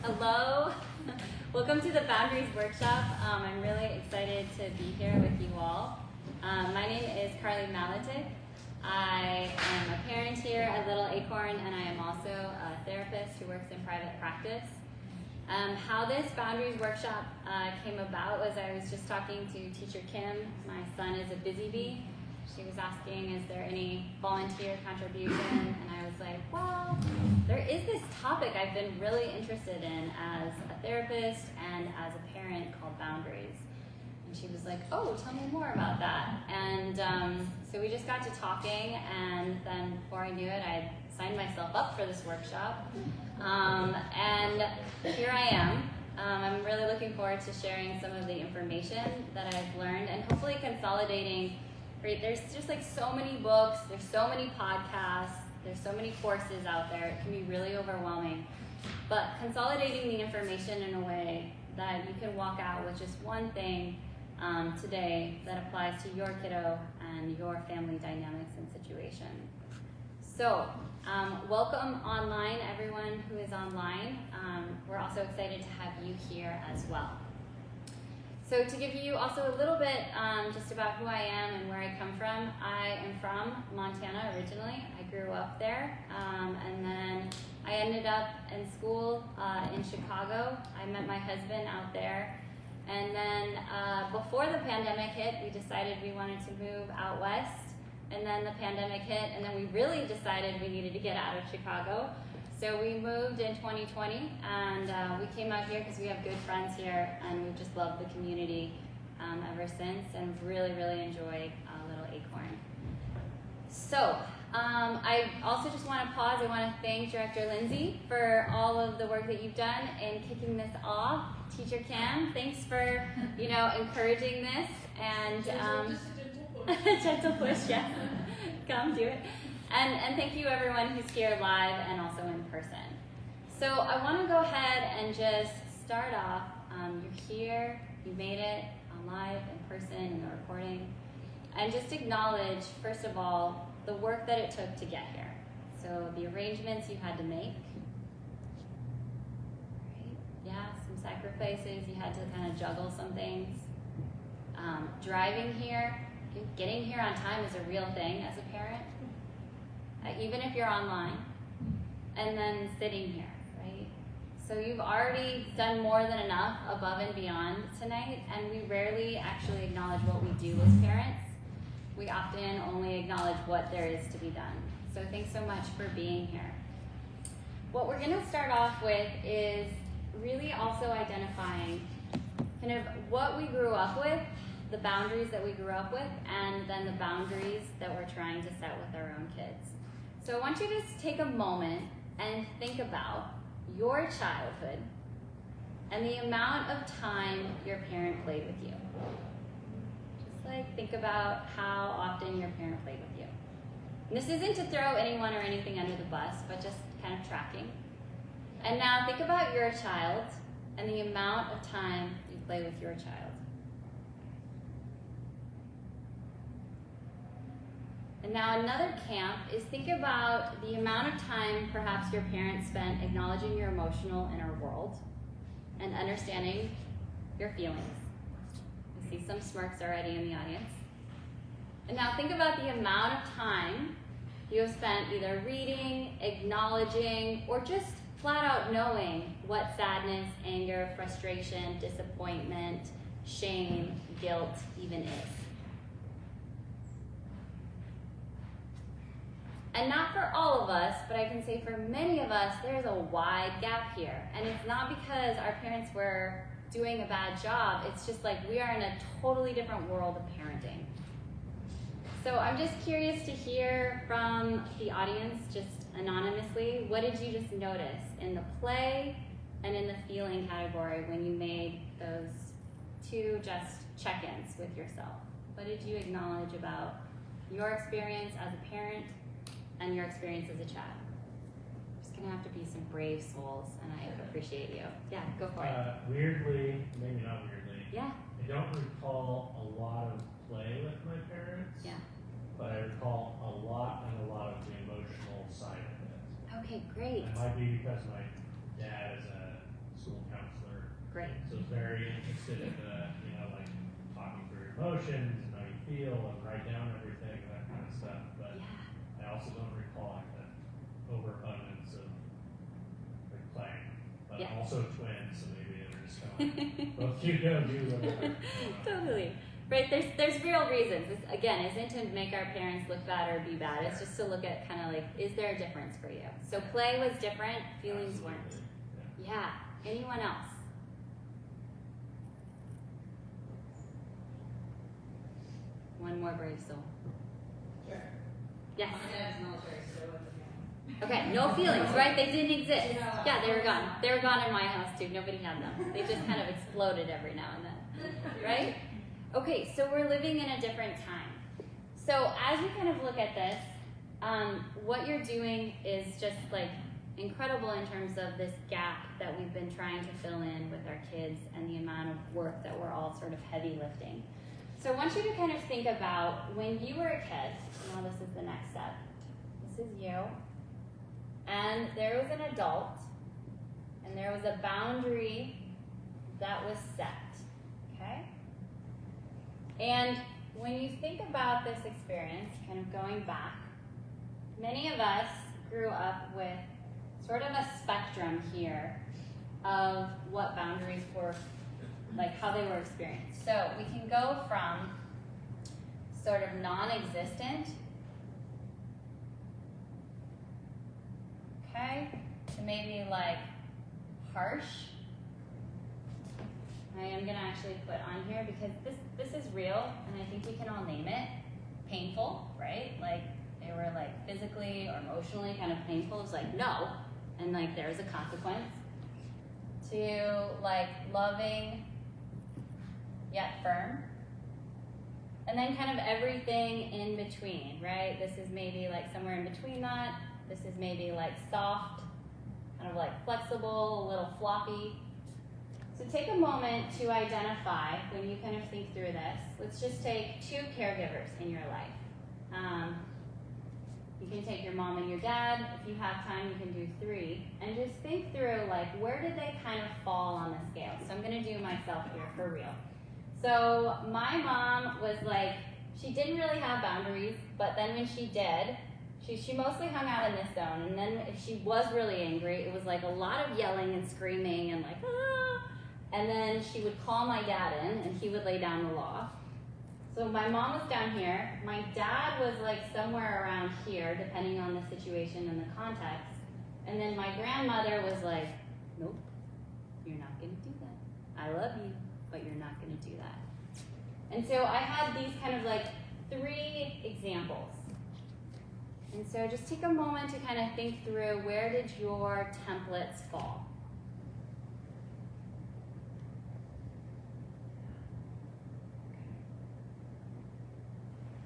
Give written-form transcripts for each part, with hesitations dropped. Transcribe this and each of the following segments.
Hello. Welcome to the Boundaries Workshop. I'm really excited to be here with you all. My name is Carly Malatic. I am a parent here at Little Acorn, and I am also a therapist who works in private practice. How this Boundaries Workshop came about was I was just talking to Teacher Kim. My son is a busy bee. She was asking, is there any volunteer contribution? And I was like, well, there is this topic I've been really interested in as a therapist and as a parent called boundaries. And she was like, oh, tell me more about that. And so we just got to talking, and then before I knew it, I signed myself up for this workshop. And here I am. I'm really looking forward to sharing some of the information that I've learned and hopefully consolidating. Right, there's just like so many books, there's so many podcasts, there's so many courses out there. It can be really overwhelming. But consolidating the information in a way that you can walk out with just one thing today that applies to your kiddo and your family dynamics and situation. So, welcome online, everyone who is online. We're also excited to have you here as well. So to give you also a little bit just about who I am and where I come from, I am from Montana originally. I grew up there, and then I ended up in school in Chicago. I met my husband out there, and then before the pandemic hit, we decided we wanted to move out west, and then the pandemic hit, and then we really decided we needed to get out of Chicago. So we moved in 2020, and we came out here because we have good friends here, and we've just loved the community ever since, and really, really enjoyed Little Acorn. So I also just want to pause. I want to thank Director Lindsay for all of the work that you've done in kicking this off. Teacher Cam, thanks for encouraging this, and gentle push, yes, come do it. And thank you everyone who's here live and also in person. So I want to go ahead and just start off. You're here, you made it live, in person, in the recording. And just acknowledge, first of all, the work that it took to get here. So the arrangements you had to make. Right? Yeah, some sacrifices. You had to kind of juggle some things. Driving here, getting here on time is a real thing as a parent. Even if you're online, and then sitting here, right? So you've already done more than enough above and beyond tonight, and we rarely actually acknowledge what we do as parents. We often only acknowledge what there is to be done. So thanks so much for being here. What we're gonna start off with is really also identifying kind of what we grew up with, the boundaries that we grew up with, and then the boundaries that we're trying to set with our own kids. So I want you to just take a moment and think about your childhood and the amount of time your parent played with you. Just like think about how often your parent played with you. And this isn't to throw anyone or anything under the bus, but just kind of tracking. And now think about your child and the amount of time you play with your child. And now another camp is think about the amount of time perhaps your parents spent acknowledging your emotional inner world and understanding your feelings. I see some smirks already in the audience. And now think about the amount of time you have spent either reading, acknowledging, or just flat out knowing what sadness, anger, frustration, disappointment, shame, guilt even is. And not for all of us, but I can say for many of us, there's a wide gap here. And it's not because our parents were doing a bad job, it's just like we are in a totally different world of parenting. So I'm just curious to hear from the audience, just anonymously, what did you just notice in the play and in the feeling category when you made those two just check-ins with yourself? What did you acknowledge about your experience as a parent and your experience as a child? There's gonna have to be some brave souls, and I appreciate you. Yeah, go for it. Weirdly, maybe not weirdly. Yeah. I don't recall a lot of play with my parents. Yeah. But I recall a lot of the emotional side of it. Okay, great. It might be because my dad is a school counselor. Great. So very interested in the, like talking through your emotions and how you feel and write down everything, that kind of stuff. But Yeah. I also don't recall like that overabundance of like playing. But Yeah. I'm also twins, so maybe they're just kind of like, both you go do whatever. Totally. Right, there's real reasons. This, again, isn't to make our parents look bad or be bad. It's just to look at kind of like, is there a difference for you? So play was different, feelings Absolutely. weren't. Yeah. Anyone else? One more brave soul. Sure. Yes. My dad's military, so there wasn't Okay, no feelings, right? They didn't exist. Yeah. Yeah, they were gone. They were gone in my house too. Nobody had them. They just kind of exploded every now and then, right? Okay, so we're living in a different time. So as we kind of look at this, what you're doing is just like incredible in terms of this gap that we've been trying to fill in with our kids and the amount of work that we're all sort of heavy lifting. So I want you to kind of think about when you were a kid. Now this is the next step. This is you. And there was an adult, and there was a boundary that was set, okay? And when you think about this experience, kind of going back, many of us grew up with sort of a spectrum here of what boundaries were, like how they were experienced. So we can go from sort of non-existent, okay, to maybe like harsh. I am gonna actually put on here because this is real, and I think we can all name it. Painful, right? Like they were like physically or emotionally kind of painful. It's like no, and like there's a consequence. To like loving yet firm, and then kind of everything in between, right? This is maybe like somewhere in between that. This is maybe like soft, kind of like flexible, a little floppy. So take a moment to identify when you kind of think through this. Let's just take 2 caregivers in your life. You can take your mom and your dad. If you have time, you can do 3. And just think through, like, where did they kind of fall on the scale? So I'm going to do myself here for real. So my mom was like, she didn't really have boundaries, but then when she did, she mostly hung out in this zone. And then if she was really angry, it was like a lot of yelling and screaming and like, ah. And then she would call my dad in, and he would lay down the law. So my mom was down here. My dad was like somewhere around here, depending on the situation and the context. And then my grandmother was like, nope, you're not going to do that. I love you, but you're not going to do that. And so I had these kind of like 3 examples. And so just take a moment to kind of think through, where did your templates fall?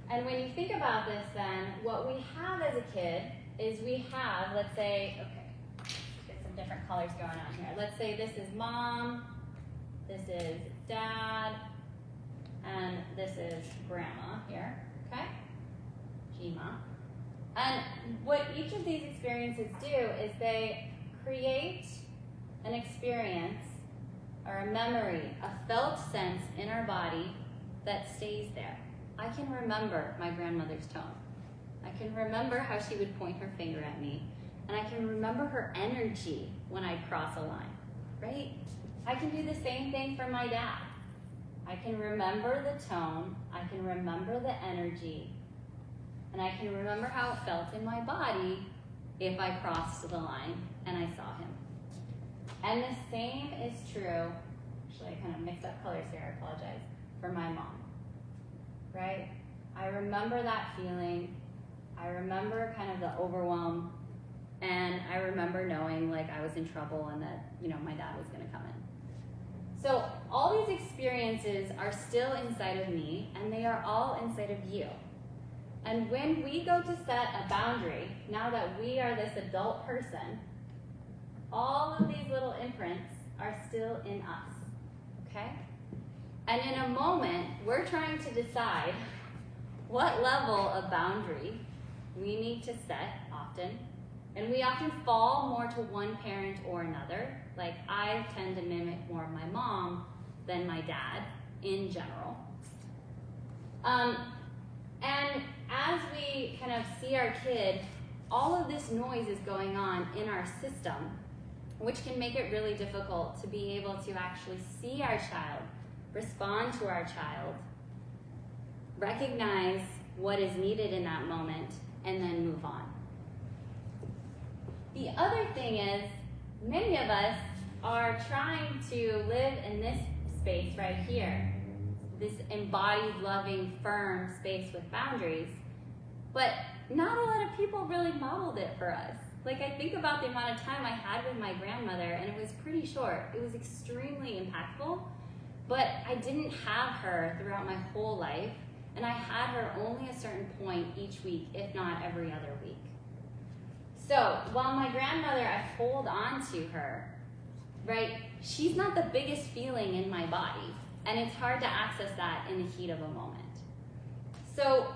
And when you think about this then, what we have as a kid is we have, let's say, okay, get some different colors going on here. Let's say this is mom, this is dad, and this is grandma here, okay? Gma. And what each of these experiences do is they create an experience or a memory, a felt sense in our body that stays there. I can remember my grandmother's tone. I can remember how she would point her finger at me. And I can remember her energy when I'd cross a line, right? I can do the same thing for my dad. I can remember the tone, I can remember the energy, and I can remember how it felt in my body if I crossed the line and I saw him. And the same is true, actually I kind of mixed up colors here, I apologize, for my mom, right? I remember that feeling, I remember kind of the overwhelm, and I remember knowing like I was in trouble and that, you know, my dad was gonna come in. So all these experiences are still inside of me, and they are all inside of you. And when we go to set a boundary, now that we are this adult person, all of these little imprints are still in us, okay? And in a moment, we're trying to decide what level of boundary we need to set often, And we often fall more to one parent or another. Like, I tend to mimic more of my mom than my dad in general. And as we kind of see our kid, all of this noise is going on in our system, which can make it really difficult to be able to actually see our child, respond to our child, recognize what is needed in that moment, and then move on. The other thing is, many of us are trying to live in this space right here, this embodied, loving, firm space with boundaries, but not a lot of people really modeled it for us. Like, I think about the amount of time I had with my grandmother, and it was pretty short. It was extremely impactful, but I didn't have her throughout my whole life, and I had her only a certain point each week, if not every other week. So while my grandmother, I hold on to her, right, she's not the biggest feeling in my body, and it's hard to access that in the heat of a moment. So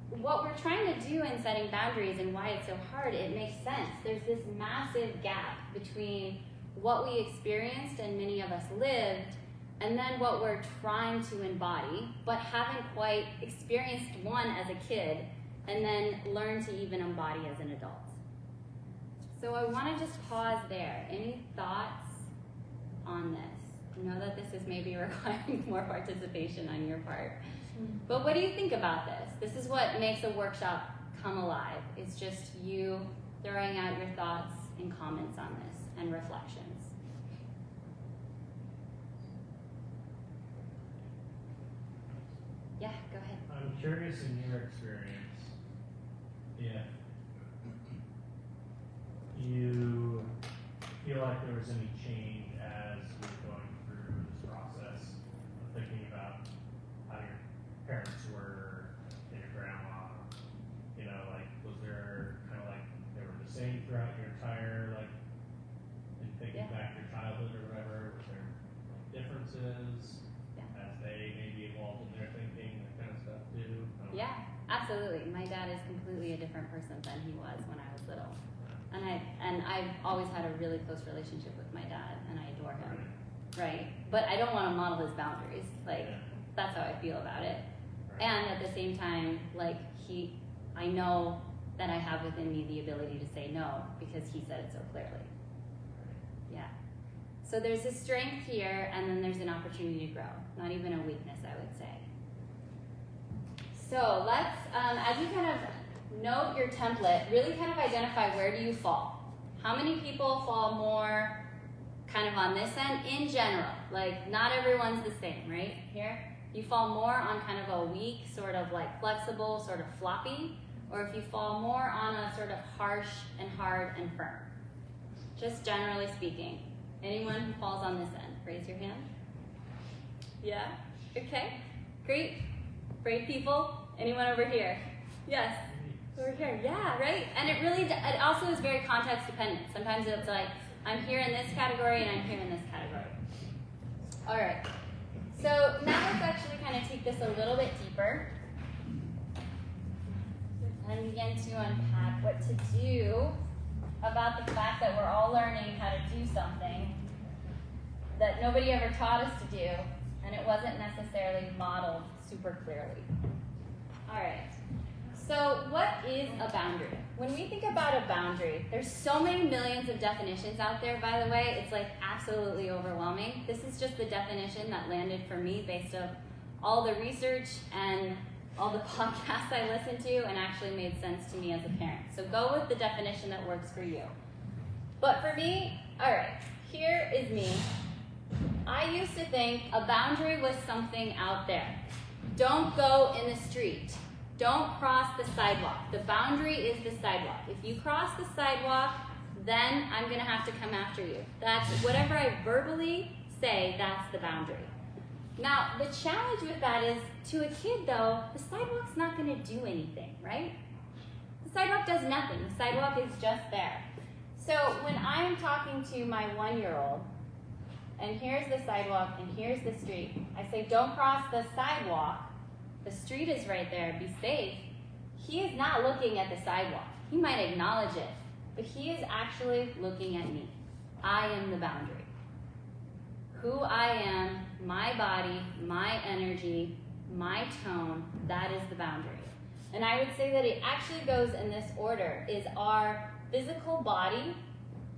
what we're trying to do in setting boundaries and why it's so hard, it makes sense. There's this massive gap between what we experienced and many of us lived, and then what we're trying to embody, but haven't quite experienced one as a kid, and then learn to even embody as an adult. So I want to just pause there. Any thoughts on this? I know that this is maybe requiring more participation on your part. But what do you think about this? This is what makes a workshop come alive. It's just you throwing out your thoughts and comments on this and reflections. Yeah, go ahead. I'm curious in your experience if you feel like there was any change as you're going through this process of thinking about how your parents were and your grandma, you know, like, was there kind of like they were the same throughout your entire, like, in thinking back to your childhood or whatever, was there like, differences as they maybe evolved in their thinking, that kind of stuff too? Yeah, absolutely. My dad is completely a different person than he was when I was little. And I've always had a really close relationship with my dad, and I adore him, right? But I don't want to model his boundaries. Like, that's how I feel about it. Right. And at the same time, like, I know that I have within me the ability to say no because he said it so clearly. Yeah. So there's a strength here, and then there's an opportunity to grow. Not even a weakness, I would say. So let's, as you kind of note your template, really kind of identify where do you fall. How many people fall more kind of on this end in general? Like, not everyone's the same, right? Here, you fall more on kind of a weak, sort of like flexible, sort of floppy, or if you fall more on a sort of harsh and hard and firm. Just generally speaking. Anyone who falls on this end, raise your hand. Yeah? Okay. Great. Brave people. Anyone over here? Yes. Over here. Yeah, right? And it also is very context dependent. Sometimes it's like, I'm here in this category and I'm here in this category. All right. So now let's actually kind of take this a little bit deeper and begin to unpack what to do about the fact that we're all learning how to do something that nobody ever taught us to do, and it wasn't necessarily modeled super clearly. All right. So what is a boundary? When we think about a boundary, there's so many millions of definitions out there, by the way, it's like absolutely overwhelming. This is just the definition that landed for me based on all the research and all the podcasts I listened to and actually made sense to me as a parent. So go with the definition that works for you. But for me, all right, here is me. I used to think a boundary was something out there. Don't go in the street. Don't cross the sidewalk. The boundary is the sidewalk. If you cross the sidewalk, then I'm going to have to come after you. That's whatever I verbally say, that's the boundary. Now, the challenge with that is, to a kid though, the sidewalk's not going to do anything, right? The sidewalk does nothing. The sidewalk is just there. So when I'm talking to my 1-year-old, and here's the sidewalk and here's the street, I say, don't cross the sidewalk. The street is right there, be safe. He is not looking at the sidewalk. He might acknowledge it, but he is actually looking at me. I am the boundary. Who I am, my body, my energy, my tone, that is the boundary. And I would say that it actually goes in this order, is our physical body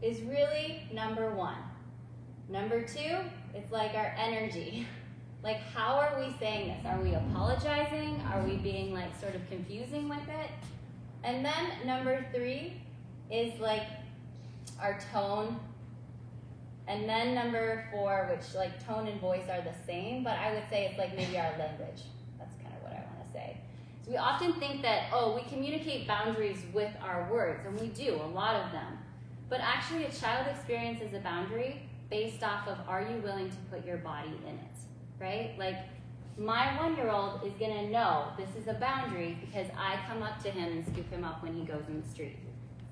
is really number one. Number two, it's like our energy. Like, how are we saying this? Are we apologizing? Are we being like sort of confusing with it? And then number three is like our tone. And then number four, which like tone and voice are the same, but I would say it's like maybe our language. That's kind of what I want to say. So we often think that, oh, we communicate boundaries with our words, and we do, a lot of them. But actually a child experiences a boundary based off of, are you willing to put your body in it, right? Like, my 1-year-old is gonna know this is a boundary because I come up to him and scoop him up when he goes in the street.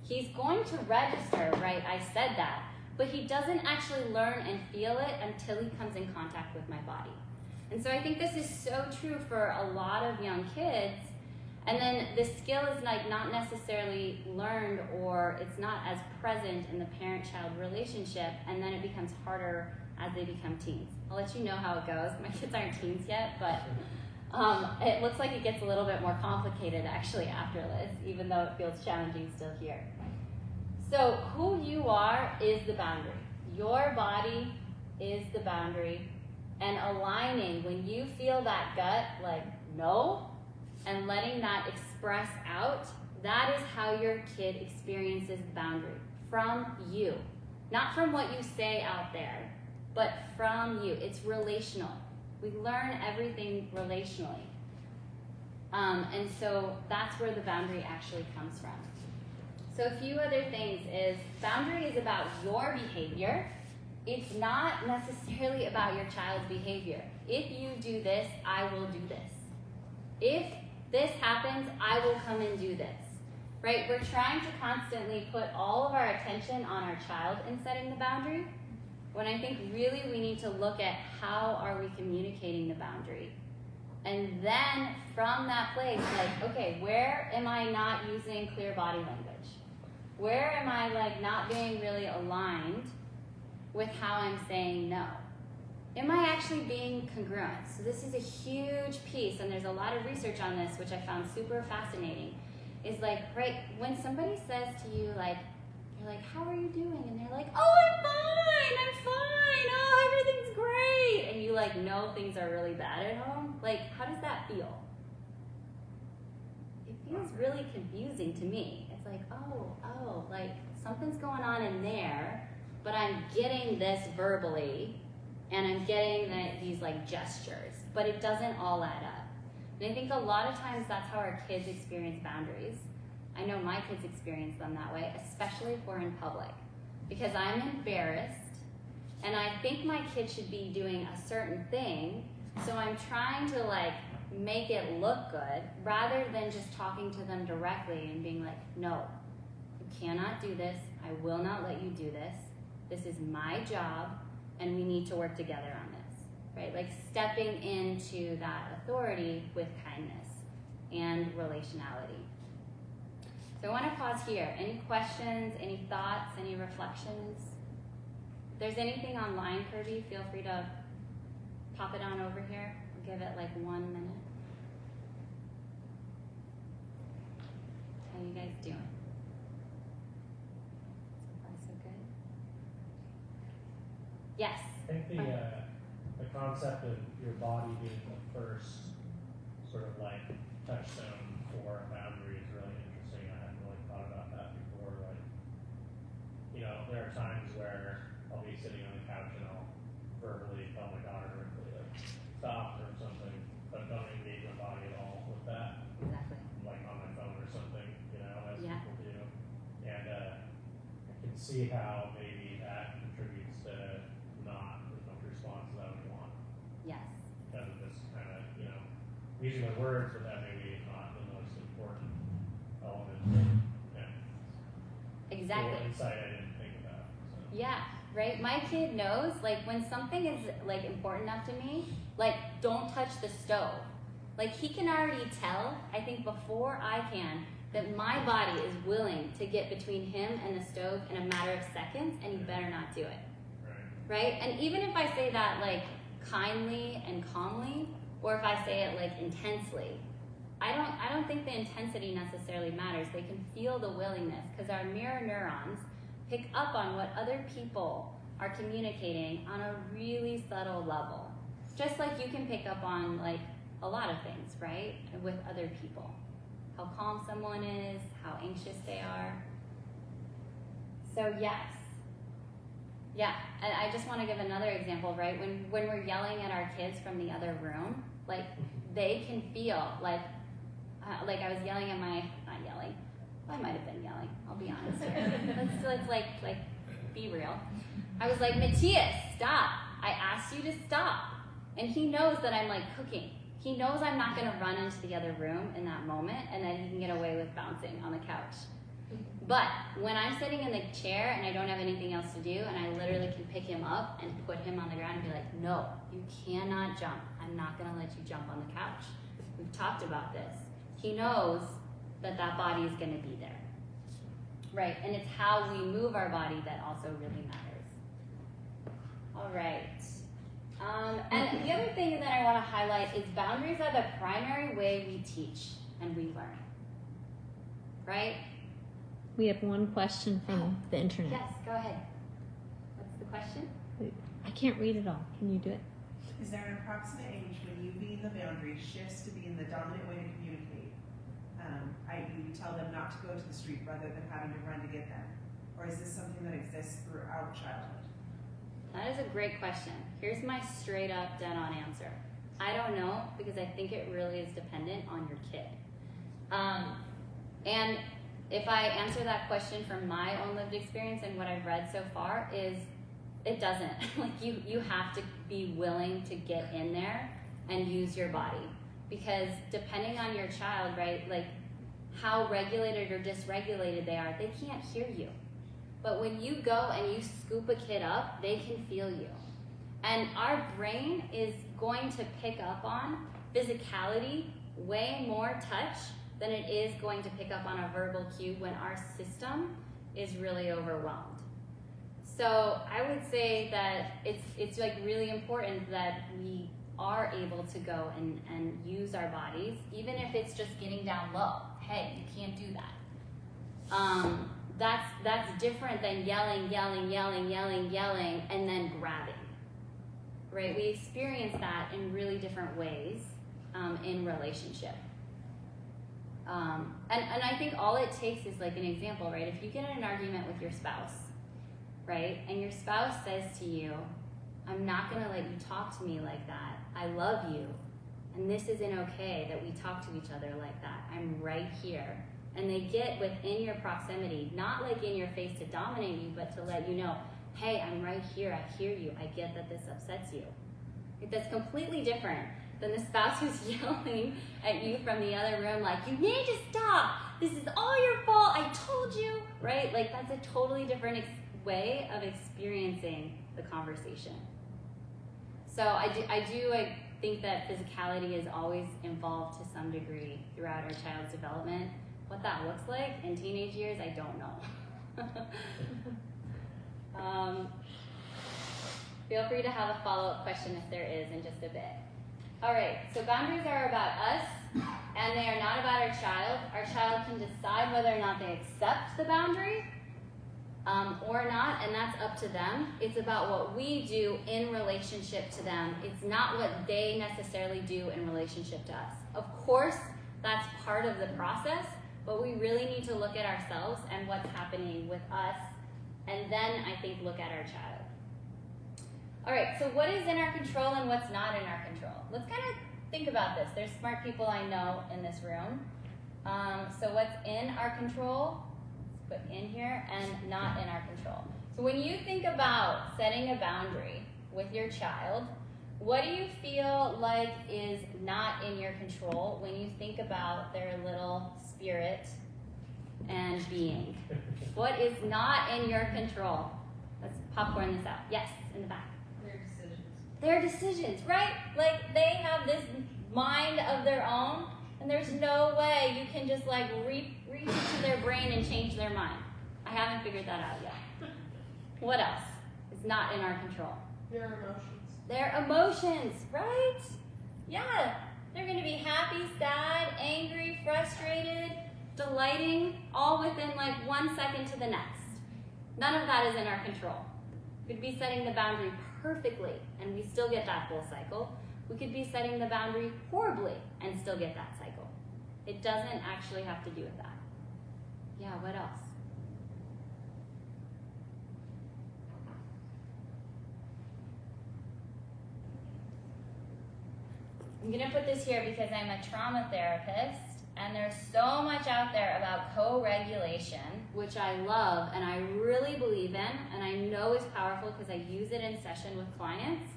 He's going to register, right, I said that, but he doesn't actually learn and feel it until he comes in contact with my body. And so I think this is so true for a lot of young kids. And then the skill is like not necessarily learned, or it's not as present in the parent-child relationship, and then it becomes harder as they become teens. I'll let you know how it goes. My kids aren't teens yet, but it looks like it gets a little bit more complicated actually after this, even though it feels challenging still here. So who you are is the boundary. Your body is the boundary. And aligning, when you feel that gut, like, no, and letting that express out, that is how your kid experiences the boundary. From you. Not from what you say out there, but from you. It's relational. We learn everything relationally. And so that's where the boundary actually comes from. So a few other things is, boundary is about your behavior. It's not necessarily about your child's behavior. If you do this, I will do this. If this happens, I will come and do this. Right? We're trying to constantly put all of our attention on our child in setting the boundary, when I think really we need to look at how are we communicating the boundary. And then from that place, like, okay, where am I not using clear body language? Where am I like not being really aligned with how I'm saying no? Am I actually being congruent? So this is a huge piece, and there's a lot of research on this, which I found super fascinating. Is like, right, when somebody says to you, like, you're like, how are you doing? And they're like, oh, I'm fine, oh, everything's great. And you like know things are really bad at home. Like, how does that feel? It feels really confusing to me. It's like, oh, like something's going on in there, but I'm getting this verbally, and I'm getting these like gestures, but it doesn't all add up. And I think a lot of times that's how our kids experience boundaries. I know my kids experience them that way, especially if we're in public, because I'm embarrassed, and I think my kid should be doing a certain thing, so I'm trying to like make it look good, rather than just talking to them directly and being like, no, you cannot do this, I will not let you do this, this is my job, and we need to work together on this, right? Like stepping into that authority with kindness and relationality. So I want to pause here. Any questions, any thoughts, any reflections? If there's anything online, Kirby, feel free to pop it on over here. I'll give it like 1 minute. How you guys doing? So far, so good? Yes? I think the concept of your body being the first sort of like touchstone for a boundary is really interesting. I hadn't really thought about that before. Like, you know, there are times where I'll be sitting on the couch and I'll verbally tell my daughter to like stop or something, but don't engage my body at all with that. Exactly. Like on my phone or something, you know, as Yeah. people do. And I can see how maybe that contributes to not as much response as I would want. Yes. Because of this kind of, you know, using the words, but that maybe is not the most important element. Yeah. Exactly. Cool insight I didn't think about. So. Yeah, right? My kid knows, like, when something is, like, important enough to me, like, don't touch the stove. Like, he can already tell, I think before I can, that my body is willing to get between him and the stove in a matter of seconds, and he better not do it. Right? And even if I say that like kindly and calmly, or if I say it like intensely, I don't think the intensity necessarily matters. They can feel the willingness, because our mirror neurons pick up on what other people are communicating on a really subtle level. Just like you can pick up on like a lot of things, right? With other people. How calm someone is, how anxious they are. So yes. Yeah, and I just want to give another example, right? When we're yelling at our kids from the other room, like they can feel like I was yelling at not yelling, I might have been yelling, I'll be honest here. Let's like be real. I was like, Matthias, stop. I asked you to stop. And he knows that I'm like cooking. He knows I'm not going to run into the other room in that moment and that he can get away with bouncing on the couch. But when I'm sitting in the chair and I don't have anything else to do, and I literally can pick him up and put him on the ground and be like, no, you cannot jump. I'm not going to let you jump on the couch. We've talked about this. He knows that body is going to be there. Right? And it's how we move our body that also really matters. All right. And the other thing that I want to highlight is boundaries are the primary way we teach and we learn. Right? We have one question from the internet. Yes, go ahead. What's the question? I can't read it all. Can you do it? Is there an approximate age when you being the boundary shifts to being the dominant way to communicate? I.e., you tell them not to go to the street rather than having to run to get them? Or is this something that exists throughout childhood? That is a great question. Here's my straight up, dead on answer. I don't know, because I think it really is dependent on your kid. And if I answer that question from my own lived experience and what I've read so far, is it doesn't. Like you have to be willing to get in there and use your body. Because depending on your child, right, like how regulated or dysregulated they are, they can't hear you. But when you go and you scoop a kid up, they can feel you. And our brain is going to pick up on physicality, way more touch than it is going to pick up on a verbal cue when our system is really overwhelmed. So I would say that it's like really important that we are able to go and use our bodies, even if it's just getting down low. Hey, you can't do that. That's different than yelling, and then grabbing. Right? We experience that in really different ways in relationship. And I think all it takes is like an example, right? If you get in an argument with your spouse, right? And your spouse says to you, I'm not going to let you talk to me like that. I love you. And this isn't okay that we talk to each other like that. I'm right here. And they get within your proximity, not like in your face to dominate you, but to let you know, hey, I'm right here. I hear you. I get that this upsets you. That's completely different than the spouse who's yelling at you from the other room like, you need to stop. This is all your fault. I told you, right? Like that's a totally different way of experiencing the conversation. So I think that physicality is always involved to some degree throughout our child's development. What that looks like in teenage years, I don't know. Feel free to have a follow-up question if there is in just a bit. All right, so boundaries are about us, and they are not about our child. Our child can decide whether or not they accept the boundary or not, and that's up to them. It's about what we do in relationship to them. It's not what they necessarily do in relationship to us. Of course, that's part of the process, but we really need to look at ourselves and what's happening with us, and then I think look at our child. All right, so what is in our control and what's not in our control? Let's kind of think about this. There's smart people I know in this room. So what's in our control, let's put in here, and not in our control. So when you think about setting a boundary with your child, what do you feel like is not in your control when you think about their little spirit and being? What is not in your control? Let's popcorn this out. Yes, in the back. Their decisions, right? Like they have this mind of their own, and there's no way you can just like reach into their brain and change their mind. I haven't figured that out yet. What else is not in our control? Their emotions. Their emotions, right? Yeah, they're going to be happy, sad, angry, frustrated, delighting, all within like 1 second to the next. None of that is in our control. We could be setting the boundary perfectly and we still get that full cycle. We could be setting the boundary horribly and still get that cycle. It doesn't actually have to do with that. Yeah, what else? I'm going to put this here because I'm a trauma therapist, and there's so much out there about co-regulation, which I love and I really believe in, and I know is powerful because I use it in session with clients.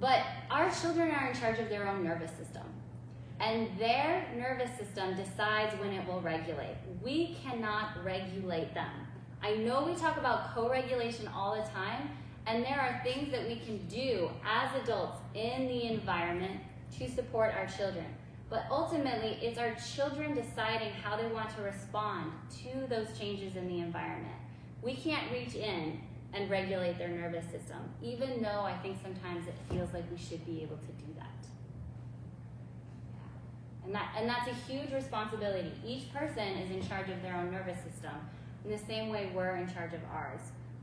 But our children are in charge of their own nervous system, and their nervous system decides when it will regulate. We cannot regulate them. I know we talk about co-regulation all the time, and there are things that we can do as adults in the environment to support our children. But ultimately, it's our children deciding how they want to respond to those changes in the environment. We can't reach in and regulate their nervous system, even though I think sometimes it feels like we should be able to do that. Yeah. And that's a huge responsibility. Each person is in charge of their own nervous system in the same way we're in charge of ours.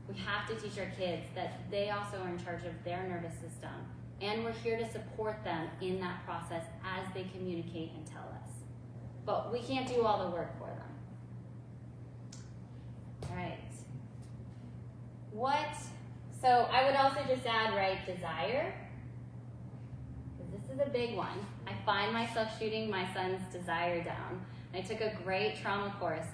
We have to teach our kids that they also are in charge of their nervous system. And we're here to support them in that process as they communicate and tell us. But we can't do all the work for them. All right. So I would also just add, right, desire. Because this is a big one. I find myself shooting my son's desire down. I took a great trauma course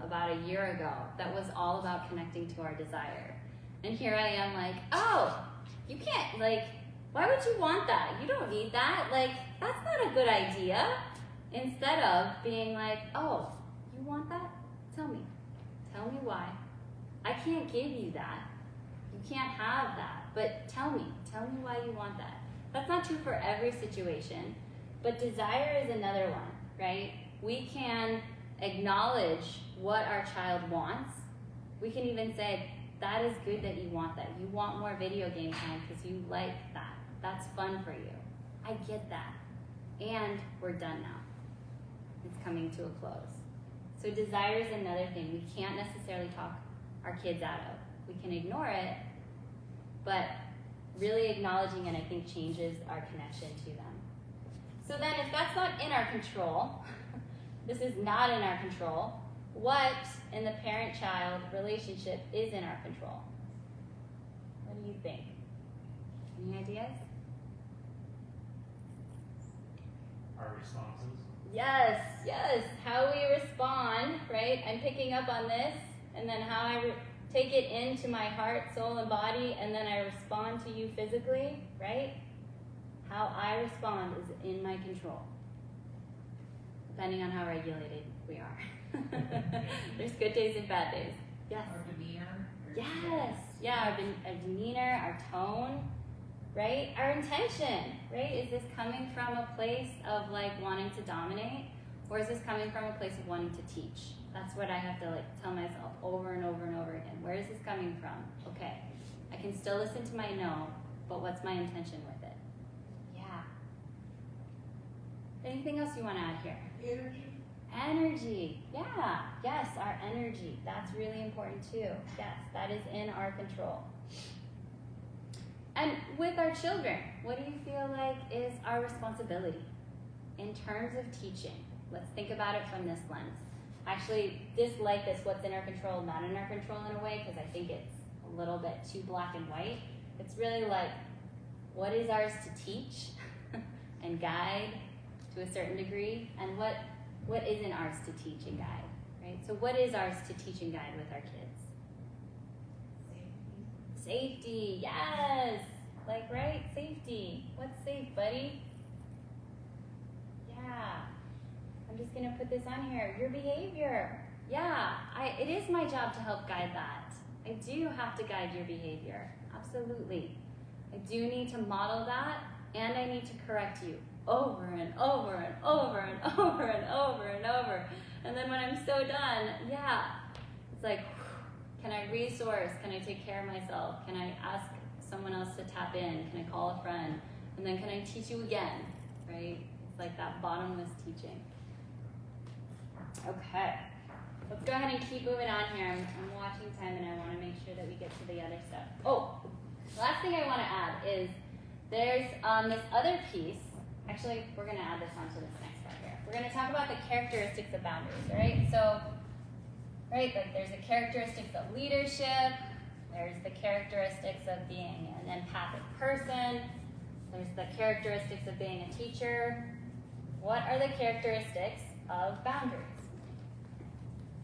about a year ago that was all about connecting to our desire. And here I am like, oh, you can't, like, why would you want that? You don't need that. Like, that's not a good idea. Instead of being like, oh, you want that? Tell me. Tell me why. I can't give you that. You can't have that. But tell me. Tell me why you want that. That's not true for every situation. But desire is another one, right? We can acknowledge what our child wants. We can even say, that is good that you want that. You want more video game time because you like that. That's fun for you. I get that. And we're done now. It's coming to a close. So desire is another thing we can't necessarily talk our kids out of. We can ignore it, but really acknowledging it, I think, changes our connection to them. So then if that's not in our control, this is not in our control, what in the parent-child relationship is in our control? What do you think? Any ideas? Our responses. Yes. How we respond, right? I'm picking up on this, and then how I take it into my heart, soul, and body, and then I respond to you physically, right? How I respond is in my control, depending on how regulated we are. There's good days and bad days. Yes. Our demeanor. Yes. Yeah, our demeanor, our tone, right? Our intention, right? Is this coming from a place of like wanting to dominate, or is this coming from a place of wanting to teach? That's what I have to like tell myself over and over and over again. Where is this coming from? Okay, I can still listen to my no, but what's my intention with it? Yeah. Anything else you want to add here? Energy. Yeah. Yes, our energy. That's really important too. Yes, that is in our control. And with our children, what do you feel like is our responsibility in terms of teaching? Let's think about it from this lens. Actually, dislike this, what's in our control, not in our control in a way, because I think it's a little bit too black and white. It's really like, what is ours to teach and guide to a certain degree, and what isn't ours to teach and guide, right? So what is ours to teach and guide with our kids? Safety, yes. Like, right? Safety. What's safe, buddy? Yeah. I'm just going to put this on here. Your behavior. Yeah. It is my job to help guide that. I do have to guide your behavior. Absolutely. I do need to model that, and I need to correct you over and over and over and over and over and over. And then when I'm so done, yeah, it's like, can I resource? Can I take care of myself? Can I ask someone else to tap in? Can I call a friend? And then can I teach you again, right? It's like that bottomless teaching. Okay, let's go ahead and keep moving on here. I'm watching time and I want to make sure that we get to the other stuff. Oh, last thing I want to add is there's this other piece. Actually, we're going to add this onto this next part here. We're going to talk about the characteristics of boundaries, right? So, right, like there's the characteristics of leadership. There's the characteristics of being an empathic person. There's the characteristics of being a teacher. What are the characteristics of boundaries?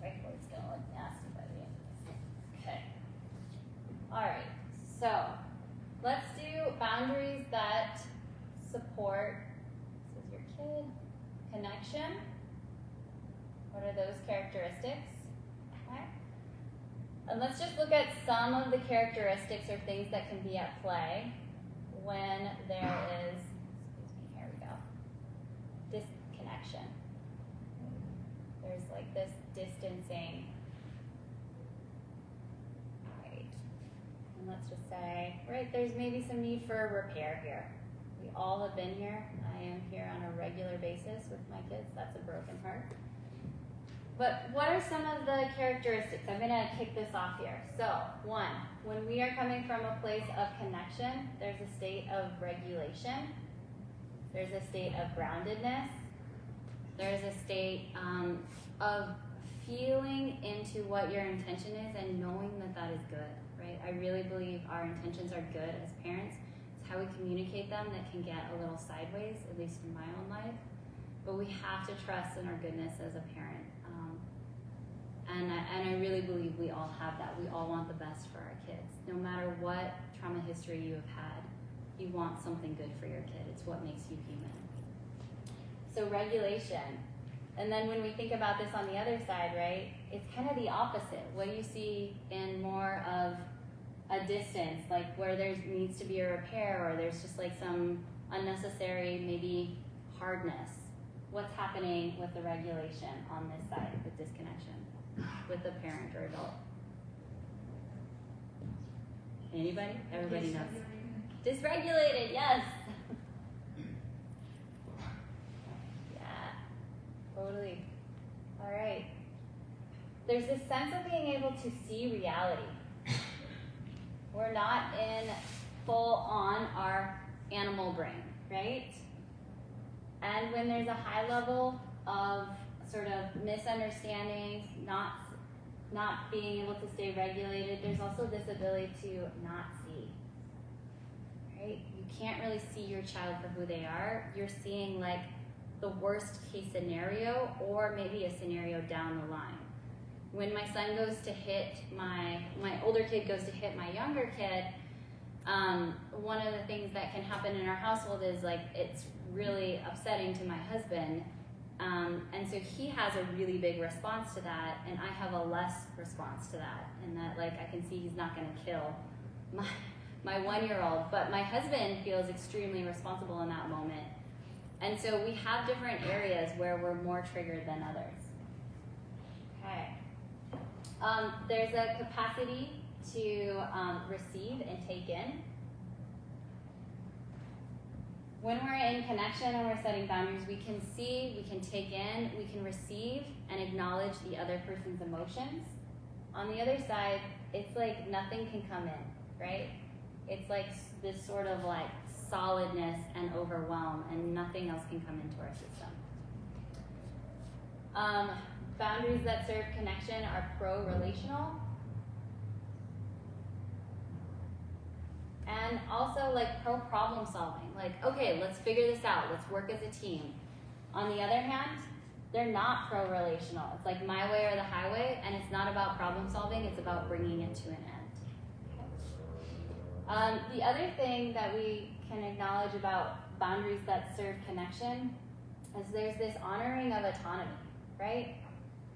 Right, well, it's going to look nasty by the end of this. Okay. All right, so let's do boundaries that support, this is your kid, connection. What are those characteristics? Okay. And let's just look at some of the characteristics or things that can be at play when there is, excuse me, here we go, disconnection. There's like this distancing. Right. And let's just say, right, there's maybe some need for repair here. We all have been here. I am here on a regular basis with my kids. That's a broken heart. But what are some of the characteristics? I'm going to kick this off here. So, one, when we are coming from a place of connection, there's a state of regulation. There's a state of groundedness. There's a state of feeling into what your intention is and knowing that that is good, right? I really believe our intentions are good as parents. It's how we communicate them that can get a little sideways, at least in my own life. But we have to trust in our goodness as a parent. And I really believe we all have that. We all want the best for our kids. No matter what trauma history you have had, you want something good for your kid. It's what makes you human. So regulation. And then when we think about this on the other side, right, it's kind of the opposite. What do you see in more of a distance, like where there needs to be a repair or there's just like some unnecessary maybe hardness? What's happening with the regulation on this side, with disconnection, with the parent or adult? Anybody? Everybody knows. Dysregulated, yes. Yeah, totally. All right. There's this sense of being able to see reality. We're not in full on our animal brain, right? And when there's a high level of sort of misunderstandings, not being able to stay regulated, there's also this ability to not see, right? You can't really see your child for who they are. You're seeing like the worst case scenario or maybe a scenario down the line. When my son goes to hit my older kid goes to hit my younger kid, one of the things that can happen in our household is like it's really upsetting to my husband. And so he has a really big response to that, and I have a less response to that. And that, like, I can see he's not going to kill my 1-year-old, but my husband feels extremely responsible in that moment. And so we have different areas where we're more triggered than others. Okay. There's a capacity to receive and take in. When we're in connection and we're setting boundaries, we can see, we can take in, we can receive and acknowledge the other person's emotions. On the other side, it's like nothing can come in, right? It's like this sort of like solidness and overwhelm, and nothing else can come into our system. Boundaries that serve connection are pro-relational. And also like pro-problem solving. Like, okay, let's figure this out. Let's work as a team. On the other hand, they're not pro-relational. It's like my way or the highway, and it's not about problem solving. It's about bringing it to an end. The other thing that we can acknowledge about boundaries that serve connection is there's this honoring of autonomy, right?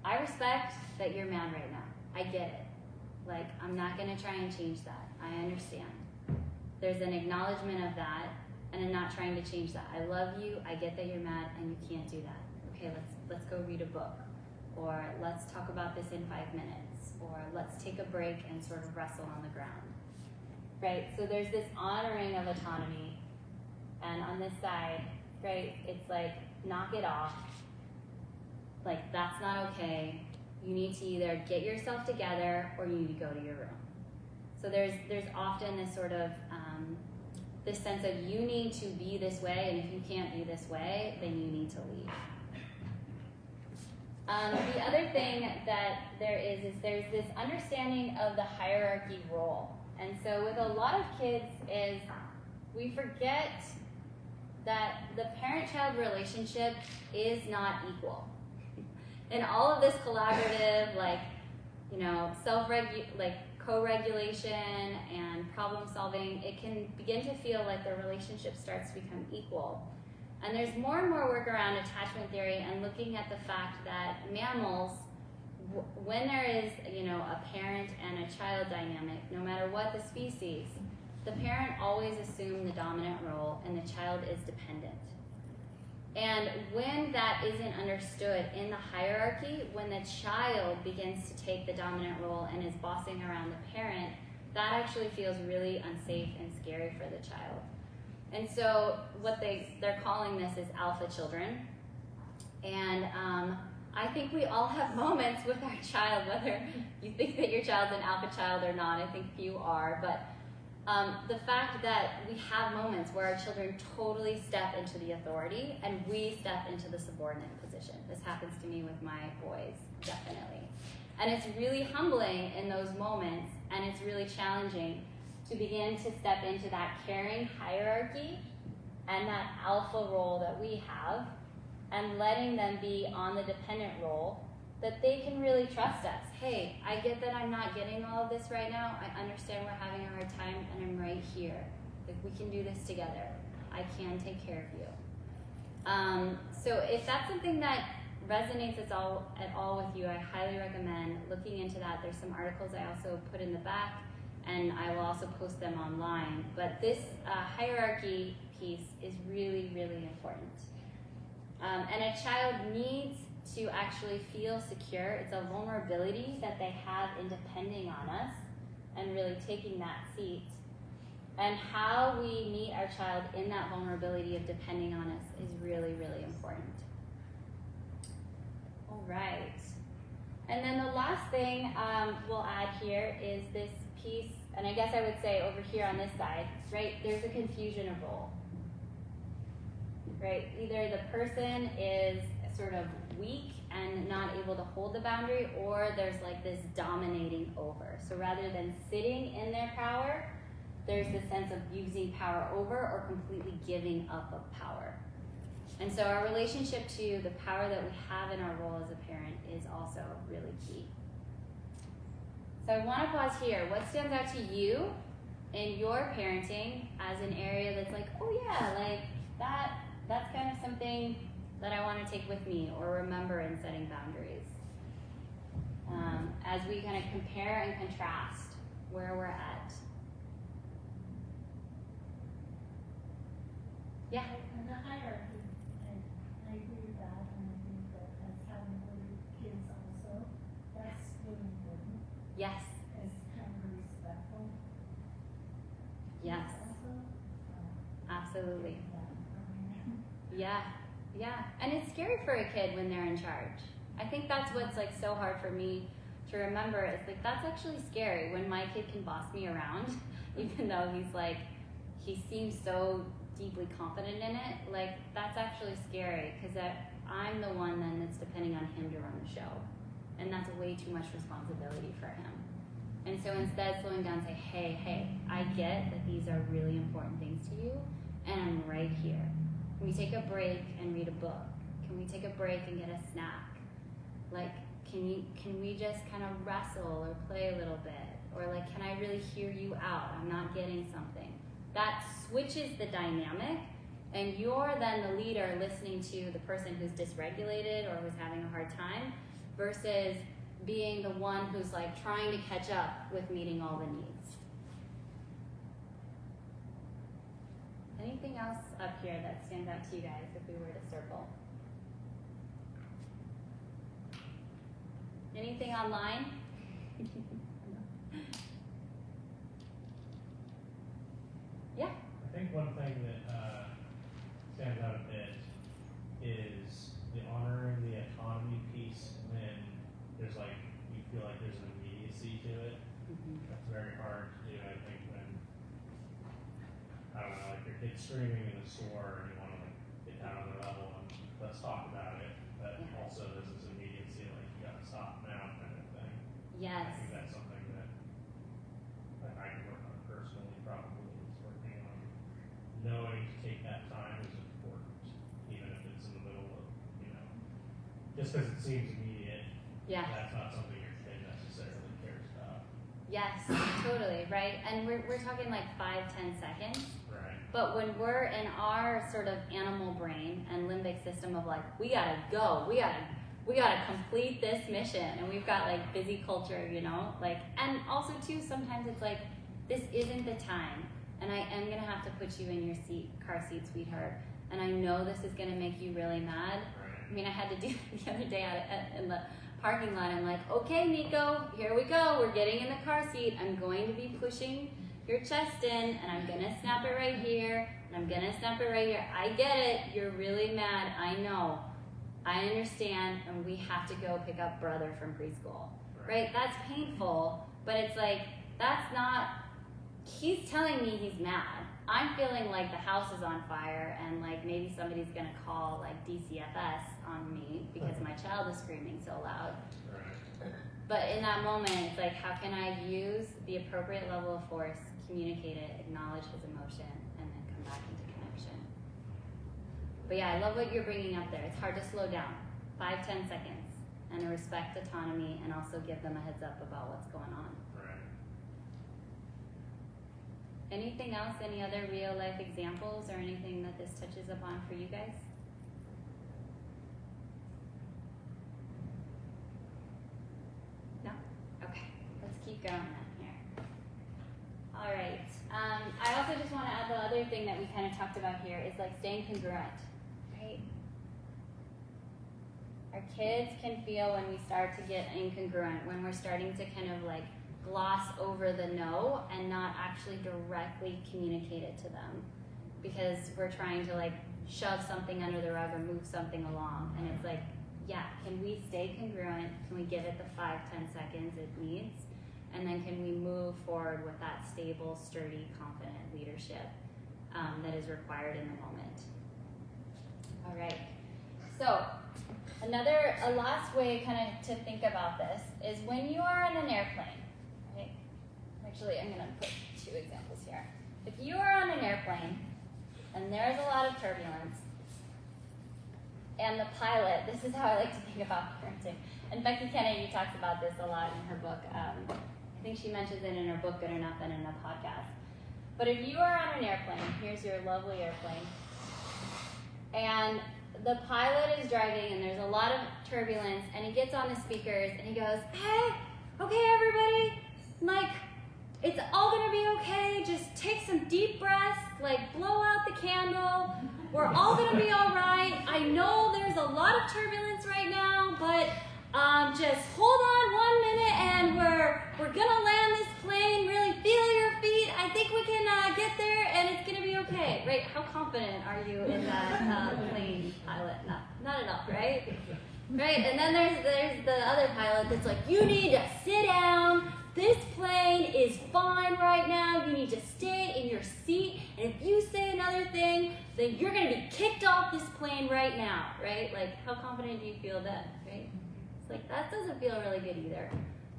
I respect that you're mad right now. I get it. Like, I'm not going to try and change that. I understand. There's an acknowledgement of that, and I'm not trying to change that. I love you. I get that you're mad, and you can't do that. Okay, let's go read a book. or let's talk about this in 5 minutes, or let's take a break and sort of wrestle on the ground, right? So there's this honoring of autonomy, and on this side, right, it's like, knock it off, like, that's not okay. You need to either get yourself together or you need to go to your room. So there's often this sort of, this sense of you need to be this way, and if you can't be this way, then you need to leave. The other thing that there is there's this understanding of the hierarchy role. And so with a lot of kids is we forget that the parent-child relationship is not equal. And all of this collaborative, like, you know, co-regulation and problem solving, it can begin to feel like the relationship starts to become equal. And there's more and more work around attachment theory and looking at the fact that mammals, when there is, you know, a parent and a child dynamic, no matter what the species, the parent always assumes the dominant role and the child is dependent. And when that isn't understood in the hierarchy, when the child begins to take the dominant role and is bossing around the parent, that actually feels really unsafe and scary for the child. And so what they're calling this is alpha children. And I think we all have moments with our child, whether you think that your child's an alpha child or not, I think few are, but the fact that we have moments where our children totally step into the authority and we step into the subordinate position. This happens to me with my boys, definitely. And it's really humbling in those moments, and it's really challenging to begin to step into that caring hierarchy and that alpha role that we have, and letting them be on the dependent role, that they can really trust us. Hey, I get that I'm not getting all of this right now. I understand we're having a hard time, and I'm right here. Like, we can do this together. I can take care of you. So if that's something that resonates at all with you, I highly recommend looking into that. There's some articles I also put in the back, and I will also post them online. But this hierarchy piece is really, really important. And a child needs to actually feel secure. It's a vulnerability that they have in depending on us and really taking that seat. And how we meet our child in that vulnerability of depending on us is really, really important. All right. And then the last thing we'll add here is this piece, and I guess I would say over here on this side, right, there's a confusion of role. Right? Either the person is sort of weak and not able to hold the boundary, or there's like this dominating over. So rather than sitting in their power, there's this sense of using power over or completely giving up of power. And so our relationship to the power that we have in our role as a parent is also really key. So I want to pause here. What stands out to you in your parenting as an area that's like, oh yeah, like that's kind of something that I want to take with me or remember in setting boundaries. As we kind of compare and contrast where we're at. Yeah. And the hierarchy, I agree with that, and I think that as having older kids also, that's really important. Yes. As kind of respectful. Yes. Also, Absolutely. yeah. Yeah. And it's scary for a kid when they're in charge. I think that's what's like so hard for me to remember. It's like, that's actually scary when my kid can boss me around, even though he seems so deeply confident in it. Like, that's actually scary because I'm the one then that's depending on him to run the show. And that's way too much responsibility for him. And so instead, slowing down and say, hey, I get that these are really important things to you, and I'm right here. Can we take a break and read a book? Can we take a break and get a snack? Like, can we just kind of wrestle or play a little bit? Or like, can I really hear you out? I'm not getting something. That switches the dynamic, and you're then the leader listening to the person who's dysregulated or who's having a hard time, versus being the one who's like trying to catch up with meeting all the needs. Anything else up here that stands out to you guys if we were to circle? Anything online? Yeah. I think one thing that stands out a bit is the honoring the autonomy piece when there's like, you feel like there's an immediacy to it. That's very hard to do, I think, when, I don't know, like your kid's screaming in the store and you want to like get down on their level and let's talk about it. But Yeah. also there's this immediacy, like you gotta stop now kind of thing. I Yes. think that's something that I can work on personally, probably, is working on knowing to take that time is important, even if it's in the middle of, you know, just because it seems immediate, Yeah. that's not something your kid necessarily cares about. Yes, totally, right? And we're talking like 5-10 seconds. Right. But when we're in our sort of animal brain and limbic system of like, we gotta go, we gotta complete this mission, and we've got like busy culture, you know, like, and also too, sometimes it's like, this isn't the time, and I am gonna have to put you in your car seat, sweetheart, and I know this is gonna make you really mad. Right. I mean, I had to do it the other day in the parking lot. I'm like, okay, Nico, here we go. We're getting in the car seat. I'm going to be pushing your chest in, and I'm gonna snap it right here, and I'm gonna snap it right here. I get it. You're really mad. I know. I understand, and we have to go pick up brother from preschool, right? That's painful, but it's like, that's not, he's telling me he's mad. I'm feeling like the house is on fire, and like maybe somebody's gonna call like DCFS on me because my child is screaming so loud. Right. But in that moment, it's like, how can I use the appropriate level of force, communicate it, acknowledge his emotion, and then come back into connection. But yeah, I love what you're bringing up there. It's hard to slow down. 5-10 seconds, and respect autonomy, and also give them a heads up about what's going on. Right. Anything else? Any other real life examples or anything that this touches upon for you guys? No? Okay, let's keep going then here. All right. I also just want to add the other thing that we kind of talked about here is like staying congruent, right? Our kids can feel when we start to get incongruent, when we're starting to kind of like gloss over the no and not actually directly communicate it to them, because we're trying to like shove something under the rug or move something along. And it's like, yeah, can we stay congruent? Can we give it the 5-10 seconds it needs? And then can we move forward with that stable, sturdy, confident leadership that is required in the moment? All right. So a last way kind of to think about this is when you are on an airplane, right? Actually, I'm gonna put 2 examples here. If you are on an airplane and there's a lot of turbulence, and the pilot, this is how I like to think about parenting. And Becky Kennedy talks about this a lot in her book. I think she mentions it in her book, Good Enough, and in a podcast. But if you are on an airplane, here's your lovely airplane, and the pilot is driving and there's a lot of turbulence, and he gets on the speakers and he goes, hey, okay everybody, like, it's all gonna be okay, just take some deep breaths, like blow out the candle, we're all gonna be all right. I know there's a lot of turbulence right now, but just hold on 1 minute and we're gonna land this plane, really feel your feet, I think we can get there and it's gonna be okay, right? How confident are you in that plane pilot? No, not at all, right? Right, and then there's the other pilot that's like, you need to sit down, this plane is fine right now, you need to stay in your seat, and if you say another thing, then you're gonna be kicked off this plane right now, right? Like, how confident do you feel then, right? It's like, that doesn't feel really good either.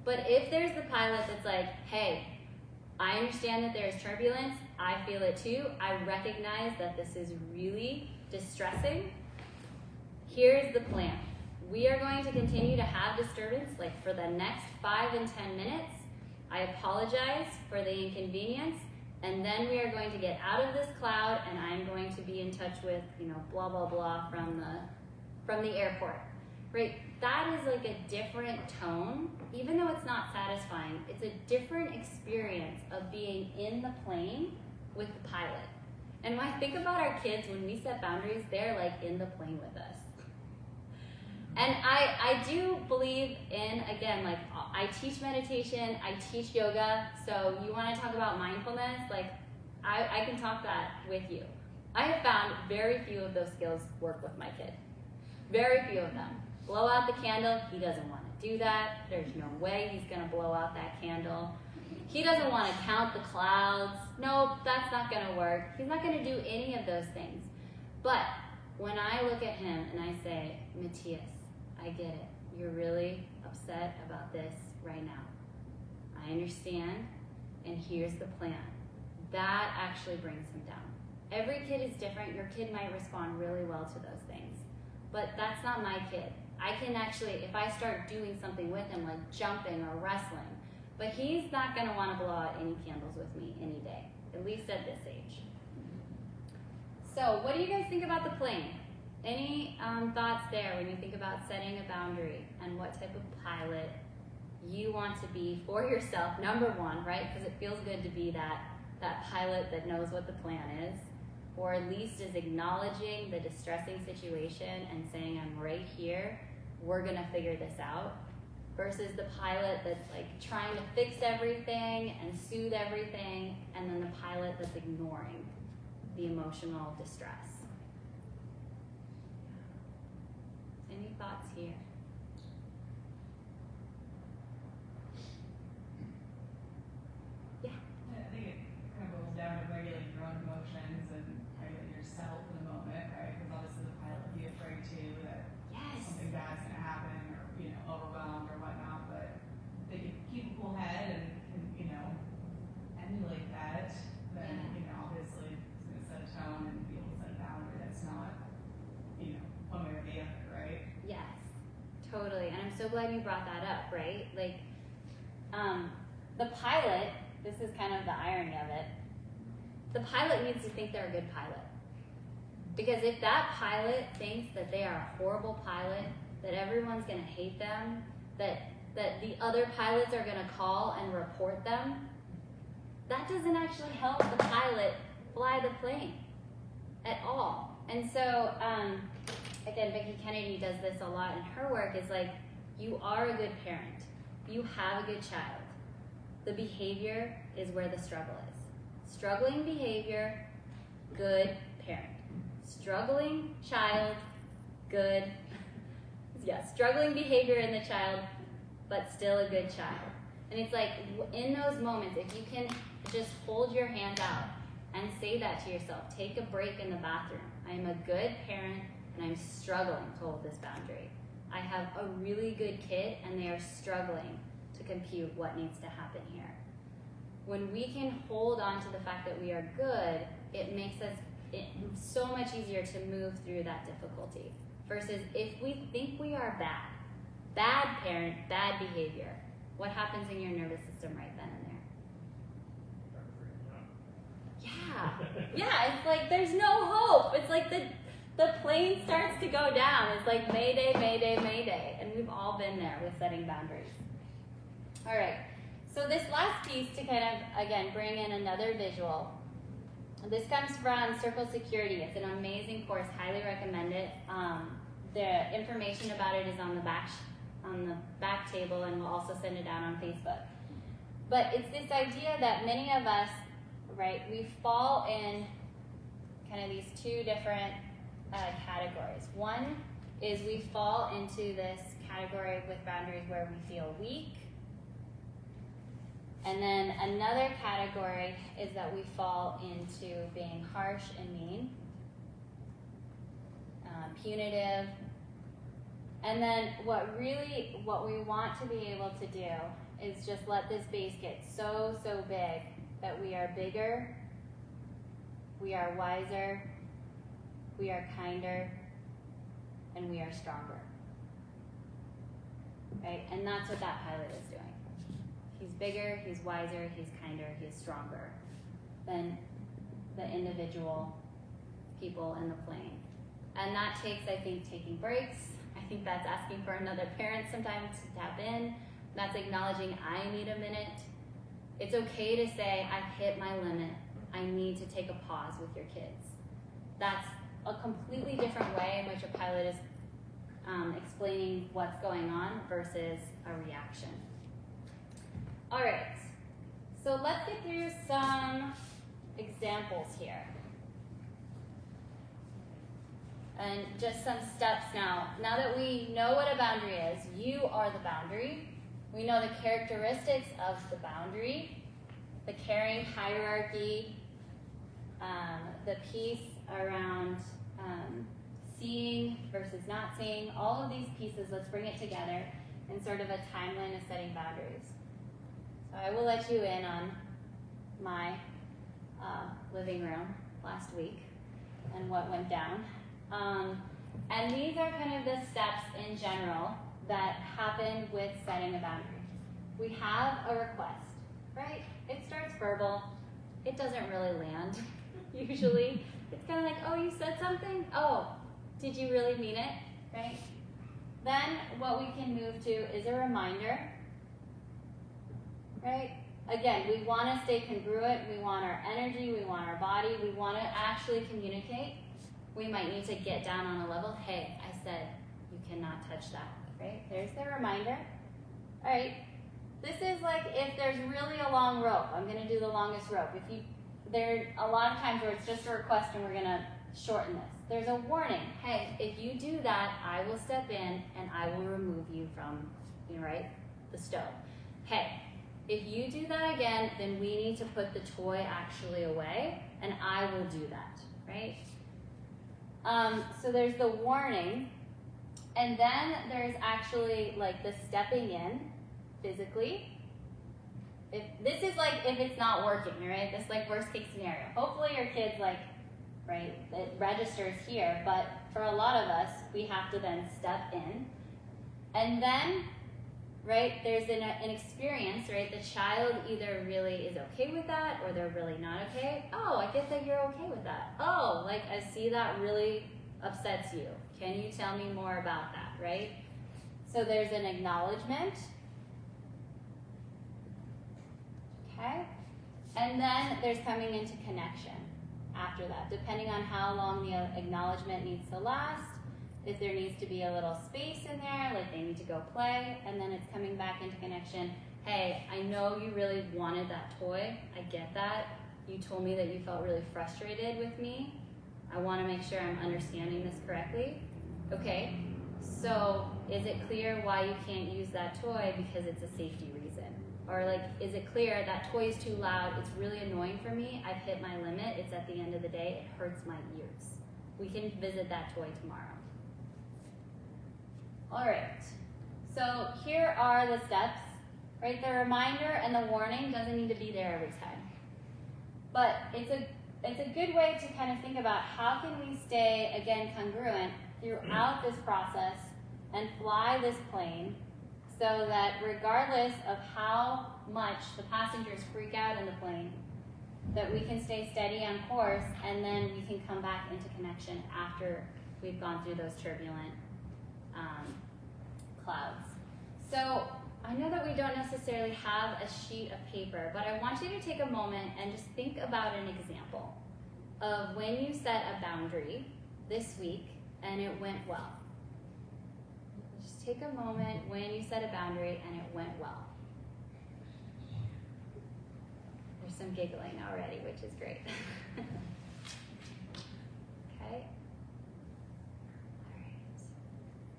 But if there's the pilot that's like, hey, I understand that there's turbulence, I feel it too, I recognize that this is really distressing, here's the plan. We are going to continue to have disturbance like for the next 5 and 10 minutes. I apologize for the inconvenience, and then we are going to get out of this cloud, and I'm going to be in touch with, you know, blah, blah, blah from the airport, right? That is like a different tone, even though it's not satisfying. It's a different experience of being in the plane with the pilot. And when I think about our kids, when we set boundaries, they're like in the plane with us. And I do believe in, again, like I teach meditation, I teach yoga, so you want to talk about mindfulness, like I can talk that with you. I have found very few of those skills work with my kid. Very few of them. Blow out the candle, he doesn't want to do that. There's no way he's going to blow out that candle. He doesn't want to count the clouds. Nope, that's not going to work. He's not going to do any of those things. But when I look at him and I say, Matthias, I get it. You're really upset about this right now. I understand, and here's the plan. That actually brings him down. Every kid is different. Your kid might respond really well to those things. But that's not my kid. I can actually, if I start doing something with him, like jumping or wrestling, but he's not going to want to blow out any candles with me any day, at least at this age. So what do you guys think about the plane? Any thoughts there when you think about setting a boundary and what type of pilot you want to be for yourself, number one, right? Because it feels good to be that pilot that knows what the plan is, or at least is acknowledging the distressing situation and saying, I'm right here, we're gonna figure this out, versus the pilot that's like trying to fix everything and soothe everything, and then the pilot that's ignoring the emotional distress. Any thoughts here? I think it kind of boils down to regulating your own emotions and regulating yourself in the moment, right? Because obviously the pilot would be afraid too that Yes. something bad's going to happen or, overwhelmed or whatnot, but they can keep a cool head and emulate that, then, obviously it's going to set a tone and be able to set a boundary that's not, one way or the other, right? Yes, totally. And I'm so glad you brought that up, right? Like, the pilot, this is kind of the irony of it, the pilot needs to think they're a good pilot. Because if that pilot thinks that they are a horrible pilot, that everyone's going to hate them, that the other pilots are going to call and report them, that doesn't actually help the pilot fly the plane at all. And so, again, Vicki Kennedy does this a lot in her work, is like, you are a good parent. You have a good child. The behavior is where the struggle is. Struggling behavior, good parent. Struggling child, good, struggling behavior in the child, but still a good child. And it's like, in those moments, if you can just hold your hands out and say that to yourself, take a break in the bathroom. I'm a good parent and I'm struggling to hold this boundary. I have a really good kid and they are struggling to compute what needs to happen here. When we can hold on to the fact that we are good, it makes us so much easier to move through that difficulty. Versus if we think we are bad parent, bad behavior, what happens in your nervous system right then and there? Yeah, it's like there's no hope. It's like the plane starts to go down. It's like Mayday, Mayday, Mayday. And we've all been there with setting boundaries. All right, so this last piece to kind of, again, bring in another visual. This comes from Circle Security. It's an amazing course, highly recommend it. The information about it is on the back table, and we'll also send it out on Facebook. But it's this idea that many of us, right, we fall in kind of these two different categories. One is we fall into this category with boundaries where we feel weak. And then another category is that we fall into being harsh and mean, punitive. And then what we want to be able to do is just let this base get so big that we are bigger, we are wiser, we are kinder, and we are stronger. Right? And that's what that pilot is doing. He's bigger, he's wiser, he's kinder, he's stronger than the individual people in the plane. And that takes, I think, taking breaks. I think that's asking for another parent sometimes to tap in. That's acknowledging I need a minute. It's okay to say, I've hit my limit. I need to take a pause with your kids. That's a completely different way in which a pilot is explaining what's going on versus a reaction. All right, so let's get through some examples here. And just some steps now. Now that we know what a boundary is, you are the boundary. We know the characteristics of the boundary, the caring hierarchy, the piece around seeing versus not seeing, all of these pieces, let's bring it together in sort of a timeline of setting boundaries. So I will let you in on my living room last week and what went down. And these are kind of the steps in general that happen with setting a boundary. We have a request, right? It starts verbal. It doesn't really land, usually. It's kind of like, oh, you said something? Oh, did you really mean it, right? Then what we can move to is a reminder, right? Again, we want to stay congruent. We want our energy. We want our body. We want to actually communicate. We might need to get down on a level. Hey, I said you cannot touch that, right? There's the reminder. All right. This is like if there's really a long rope. I'm going to do the longest rope. There are a lot of times where it's just a request and we're going to shorten this. There's a warning. Hey, if you do that, I will step in and I will remove you from, right, the stove. Hey, if you do that again, then we need to put the toy actually away and I will do that, right? So there's the warning, and then there's actually like the stepping in physically. If this is like if it's not working, right? This like worst case scenario. Hopefully your kid's like, right, it registers here, but for a lot of us, we have to then step in. And then, right, there's an experience, right? The child either really is okay with that or they're really not okay. Oh, I get that you're okay with that. Oh, like I see that really upsets you. Can you tell me more about that, right? So there's an acknowledgement. Okay? And then there's coming into connection after that, depending on how long the acknowledgement needs to last. If there needs to be a little space in there, like they need to go play, and then it's coming back into connection. Hey, I know you really wanted that toy. I get that. You told me that you felt really frustrated with me. I want to make sure I'm understanding this correctly. Okay, so is it clear why you can't use that toy because it's a safety reason? Or like, is it clear that toy is too loud, it's really annoying for me, I've hit my limit, it's at the end of the day, it hurts my ears. We can visit that toy tomorrow. All right, so here are the steps, right? The reminder and the warning doesn't need to be there every time. But it's a good way to kind of think about how can we stay, again, congruent throughout this process and fly this plane so that regardless of how much the passengers freak out in the plane, that we can stay steady on course and then we can come back into connection after we've gone through those turbulent clouds. So I know that we don't necessarily have a sheet of paper, but I want you to take a moment and just think about an example of when you set a boundary this week and it went well. Just take a moment when you set a boundary and it went well. There's some giggling already, which is great. Okay.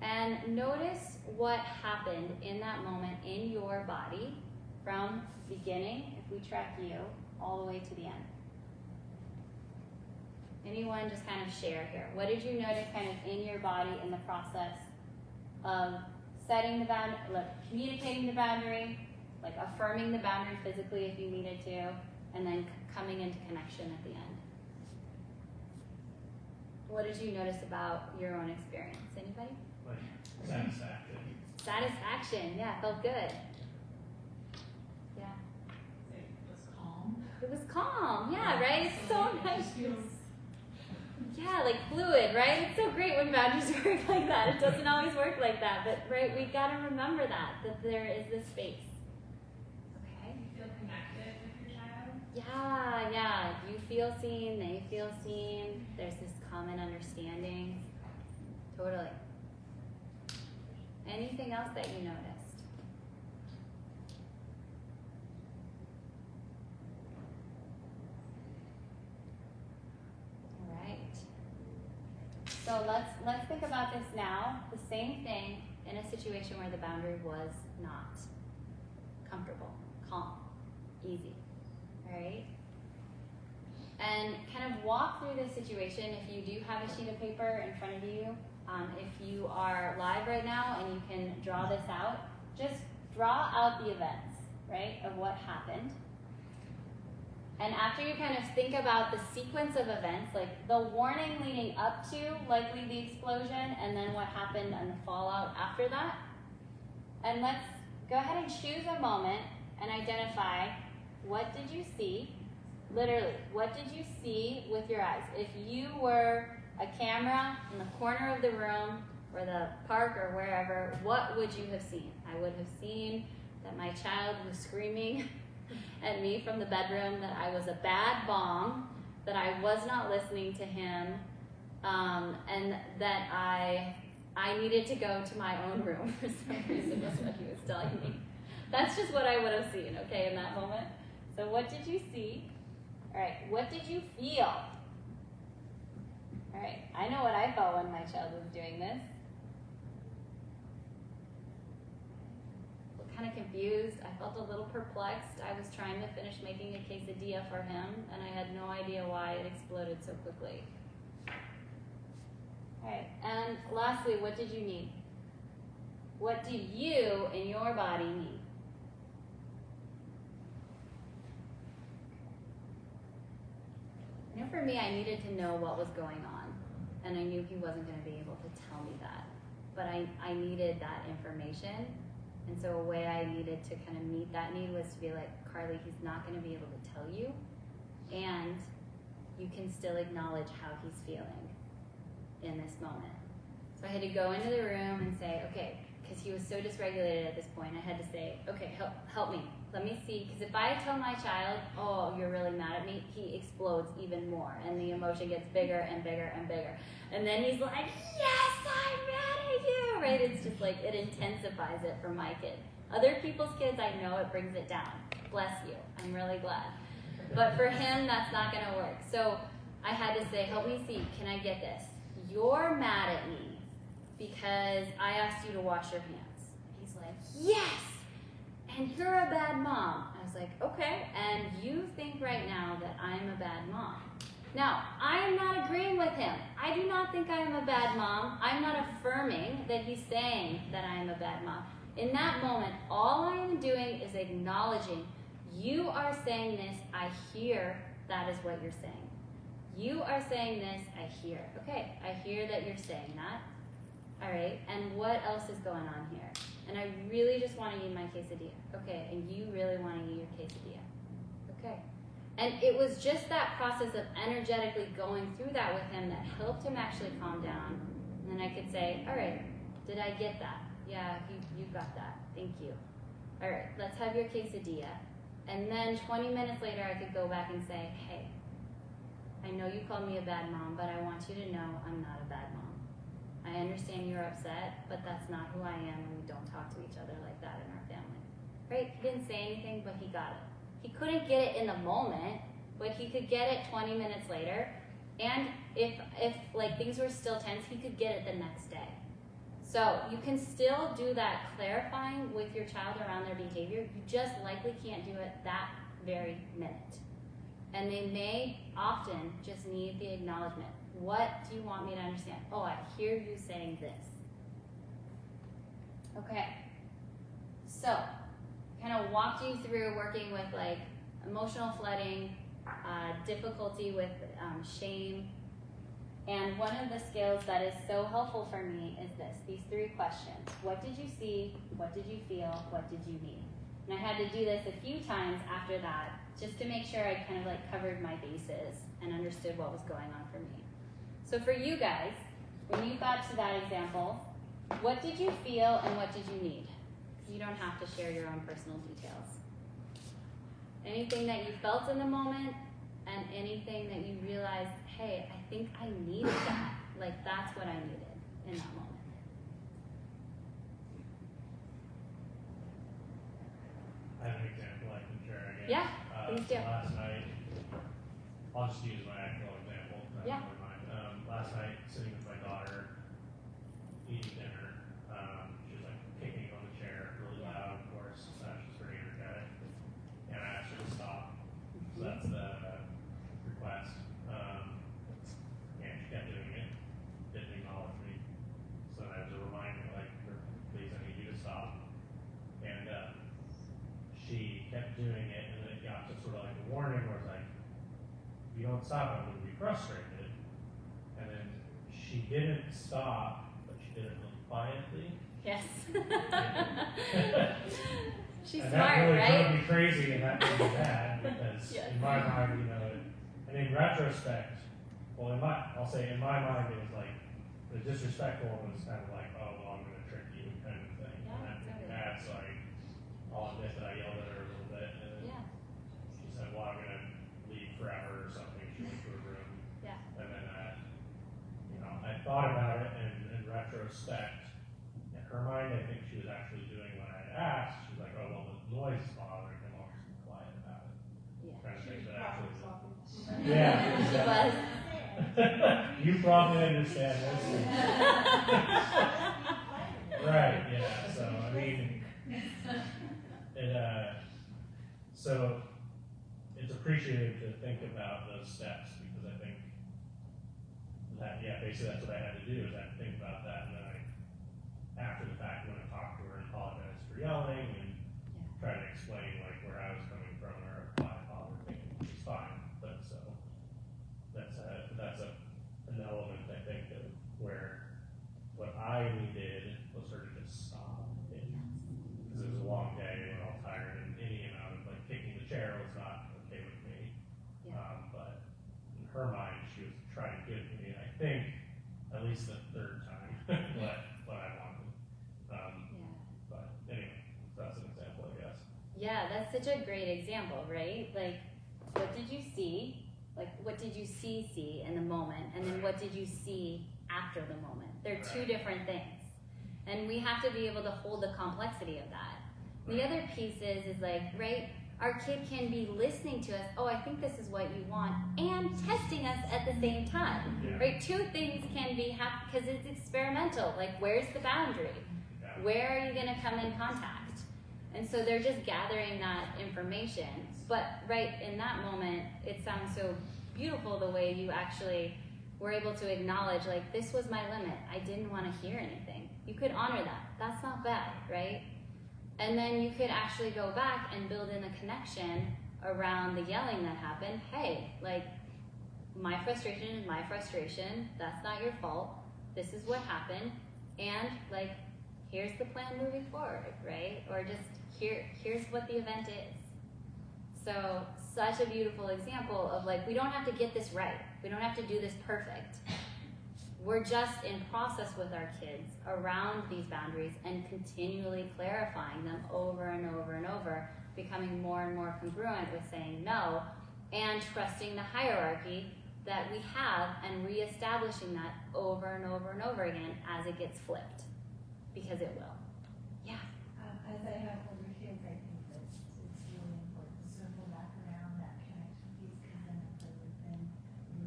And notice what happened in that moment in your body from beginning, if we track you, all the way to the end. Anyone just kind of share here. What did you notice kind of in your body in the process of setting the boundary, like communicating the boundary, like affirming the boundary physically if you needed to, and then coming into connection at the end? What did you notice about your own experience? Anybody? Like satisfaction. Satisfaction, yeah, felt good. Yeah. It was calm. It was calm, yeah, right? It's so It nice. just feels Yeah, like fluid, right? It's so great when boundaries work like that. It doesn't always work like that, but right, we gotta remember that there is this space. Okay? you feel connected with your child. Yeah, you feel seen, they feel seen, there's this common understanding. Totally. Anything else that you noticed? All right. So let's think about this now. The same thing in a situation where the boundary was not comfortable, calm, easy. All right? And kind of walk through this situation. If you do have a sheet of paper in front of you, if you are live right now and you can draw this out, just draw out the events, right, of what happened. And after you kind of think about the sequence of events, like the warning leading up to likely the explosion, and then what happened and the fallout after that. And let's go ahead and choose a moment and identify, what did you see? Literally, what did you see with your eyes? If you were a camera in the corner of the room or the park or wherever, what would you have seen? I would have seen that my child was screaming at me from the bedroom, that I was a bad mom, that I was not listening to him, and that I needed to go to my own room for some reason, is what he was telling me. That's just what I would have seen, okay, in that moment. So what did you see? All right, what did you feel? All right, I know what I felt when my child was doing this. Kind of confused. I felt a little perplexed. I was trying to finish making a quesadilla for him, and I had no idea why it exploded so quickly. All right, and lastly, what did you need? What did you in your body need? I know for me, I needed to know what was going on, and I knew he wasn't going to be able to tell me that, but I needed that information. And so a way I needed to kind of meet that need was to be like, Carly, he's not going to be able to tell you, and you can still acknowledge how he's feeling in this moment. So I had to go into the room and say, okay, because he was so dysregulated at this point, I had to say, okay, help me. Let me see, because if I tell my child, oh, you're really mad at me, he explodes even more, and the emotion gets bigger and bigger and bigger. And then he's like, yes, I'm mad at you, right? It's just like, it intensifies it for my kid. Other people's kids, I know it brings it down. Bless you, I'm really glad. But for him, that's not gonna work. So I had to say, help me see, can I get this? You're mad at me because I asked you to wash your hands. He's like, yes, and you're a bad mom. I was like, okay, and you think right now that I'm a bad mom. Now, I am not agreeing with him. I do not think I am a bad mom. I'm not affirming that he's saying that I am a bad mom. In that moment, all I am doing is acknowledging, you are saying this, I hear that is what you're saying. You are saying this, I hear. Okay, I hear that you're saying that. All right, and what else is going on here? And I really just want to eat my quesadilla. Okay, and you really want to eat your quesadilla. Okay. And it was just that process of energetically going through that with him that helped him actually calm down. And then I could say, all right, did I get that? Yeah, you got that. Thank you. All right, let's have your quesadilla. And then 20 minutes later, I could go back and say, hey, I know you called me a bad mom, but I want you to know I'm not a bad mom. I understand you're upset, but that's not who I am, and we don't talk to each other like that in our family. Right? He didn't say anything, but he got it. He couldn't get it in the moment, but he could get it 20 minutes later. And if like things were still tense, he could get it the next day. So you can still do that clarifying with your child around their behavior. You just likely can't do it that very minute. And they may often just need the acknowledgement. What do you want me to understand? Oh, I hear you saying this. Okay. So, kind of walked you through working with like emotional flooding, difficulty with shame. And one of the skills that is so helpful for me is this, these 3 questions. What did you see? What did you feel? What did you need? And I had to do this a few times after that, just to make sure I kind of like covered my bases and understood what was going on for me. So for you guys, when you got to that example, what did you feel and what did you need? You don't have to share your own personal details. Anything that you felt in the moment and anything that you realized, hey, I think I needed that. Like that's what I needed in that moment. Please do. Last night, I'll just use my actual example. Yeah. Never mind. Last night, sitting with my daughter, eating dinner, she was like kicking on the chair really loud, of course. She's pretty energetic. And I asked her to stop. So that's the request. And she kept doing it, didn't acknowledge me. So I was a reminder, like, please, I need you to stop. And she kept doing it, and then it got to sort of like a warning where it's like, if you don't stop, I'm going to be frustrated. And then she didn't stop, but she did it really quietly. Yes. She's And smart, that really right? drove me crazy, and that made me mad because Yes. in my mind, you know, and in retrospect, well, I'll say in my mind, it was like the disrespectful one was kind of like, oh, well, I'm going to trick you kind of thing. Yeah, And that made me totally. mad, so I'll admit that I yelled at her a little bit, and then Yeah. she said, well, I'm going to leave forever or something. She went to her room. Yeah. And then, you know, I thought about it, and in retrospect, in her mind, I think she was actually doing what I had asked. She was like, oh, well, the noise is bothering him, I'll just be quiet about it. Yeah. Kind of thing, but actually, She yeah. was. You probably understand this. Right, yeah, so, I mean, so it's appreciative to think about those steps, because I think that, yeah, basically that's what I had to do, is I had to think about that, and then after the fact, when I talked to her and apologized for yelling, and try to explain like where I was coming from, or why I thought we were thinking, which is fine, but so, that's an element, I think, of where what I needed was her to just stop, because it was a long day, we were all tired, and any amount of like kicking the chair was not okay with me. Yeah. But in her mind, she was trying to give me, I think, at least the third time, what I wanted. Yeah. But anyway, that's an example, I guess. Yeah, that's such a great example, right? Like, what did you see? Like, what did you see in the moment? And then what did you see after the moment? They're two different things. And we have to be able to hold the complexity of that. The other piece is like, right, our kid can be listening to us, oh, I think this is what you want, and testing us at the same time, Yeah. right? Two things can be happening because it's experimental. Like, where's the boundary? Yeah. Where are you going to come in contact? And so they're just gathering that information. But right in that moment, it sounds so beautiful the way you actually were able to acknowledge, like, this was my limit. I didn't want to hear anything. You could honor that. That's not bad, right? And then you could actually go back and build in a connection around the yelling that happened. Hey, like, my frustration is my frustration. That's not your fault. This is what happened. And, like, here's the plan moving forward, right? Or just here's what the event is. So, such a beautiful example of, like, we don't have to get this right. We don't have to do this perfect. We're just in process with our kids around these boundaries and continually clarifying them over and over and over, becoming more and more congruent with saying no and trusting the hierarchy that we have and reestablishing that over and over and over again as it gets flipped, because it will. Yeah. As I have older kids, I think that it's really important to circle back around that connection piece, because then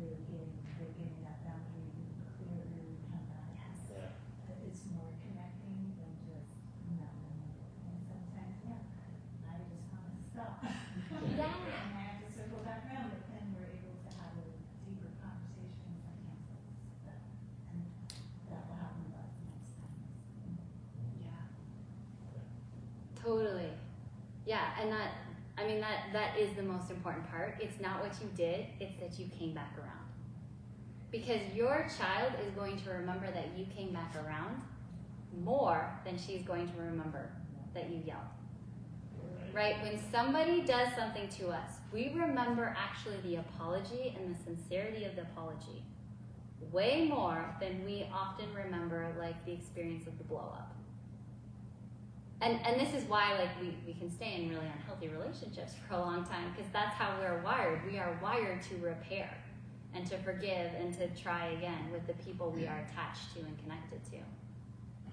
if they're getting that boundary really clear, really come back. Yeah. It's more connecting than just no. And sometimes, yeah, I just want to stop. Yeah. And I have to circle back around, but then we're able to have a deeper conversation with my counselors. And that will happen about the next time. Yeah. Totally. Yeah, and that is the most important part. It's not what you did, it's that you came back around. Because your child is going to remember that you came back around more than she's going to remember that you yelled. Right? When somebody does something to us, we remember actually the apology and the sincerity of the apology way more than we often remember, like, the experience of the blow up. And this is why, like, we can stay in really unhealthy relationships for a long time, because that's how we're wired. We are wired to repair and to forgive and to try again with the people we are attached to and connected to.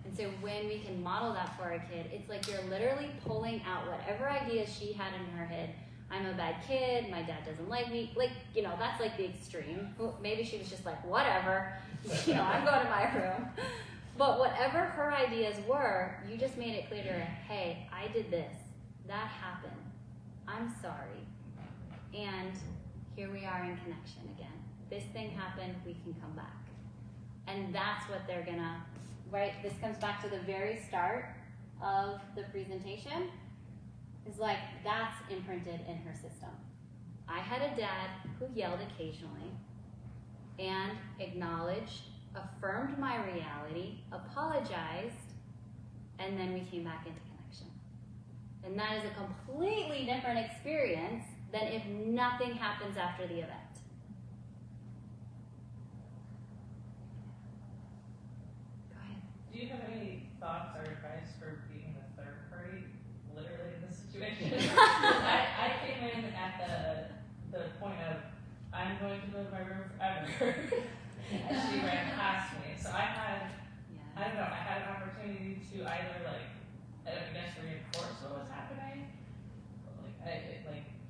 And so when we can model that for our kid, it's like you're literally pulling out whatever ideas she had in her head I'm a bad kid, my dad doesn't like me. Like, you know, that's like the extreme. Maybe she was just like, whatever, you know, I'm going to my room. But whatever her ideas were, you just made it clear to her, hey, I did this, that happened, I'm sorry. And here we are in connection again. This thing happened, we can come back. And that's what they're gonna, right? This comes back to the very start of the presentation. It's like, that's imprinted in her system. I had a dad who yelled occasionally and acknowledged, affirmed my reality, apologized, and then we came back into connection. And that is a completely different experience than if nothing happens after the event. Go ahead. Do you have any thoughts or advice for being the third party, literally in this situation? I came in at the point of, I'm going to go to my room forever. And she ran past me. So I had, I don't know, I had an opportunity to either like, I guess reinforce what was happening, like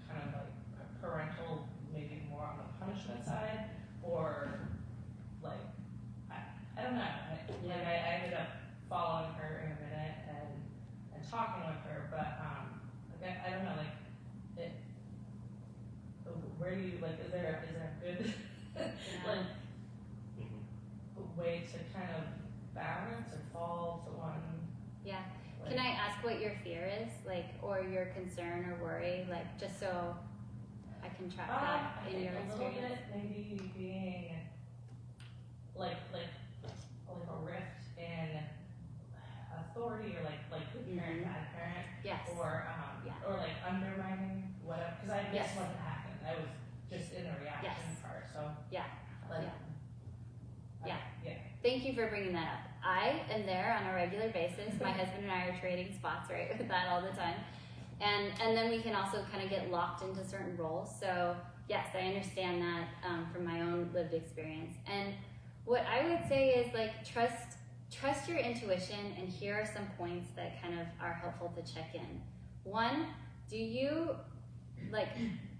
kind of like parental, maybe more on the punishment side, or like, I don't know. I ended up following her in a minute and talking with her, but like I don't know, like it. Where do you like? Is there a good like way to kind of balance or fall to one? Yeah. Like, Can I ask what your fear is, like, or your concern or worry, like, just so I can track that I in think your a little experience? bit maybe being like a rift in authority, or like good parent, bad parent, Yes. or Yeah. or like undermining whatever. Because I Yes. guess what happened, I was just in the reaction Yes. part. So Yeah. like Yeah. yeah. Thank you for bringing that up. I am there on a regular basis. My husband and I are trading spots, right, with that all the time. And then we can also kind of get locked into certain roles. So yes, I understand that from my own lived experience. And what I would say is like trust your intuition, and here are some points that kind of are helpful to check in. One, do you like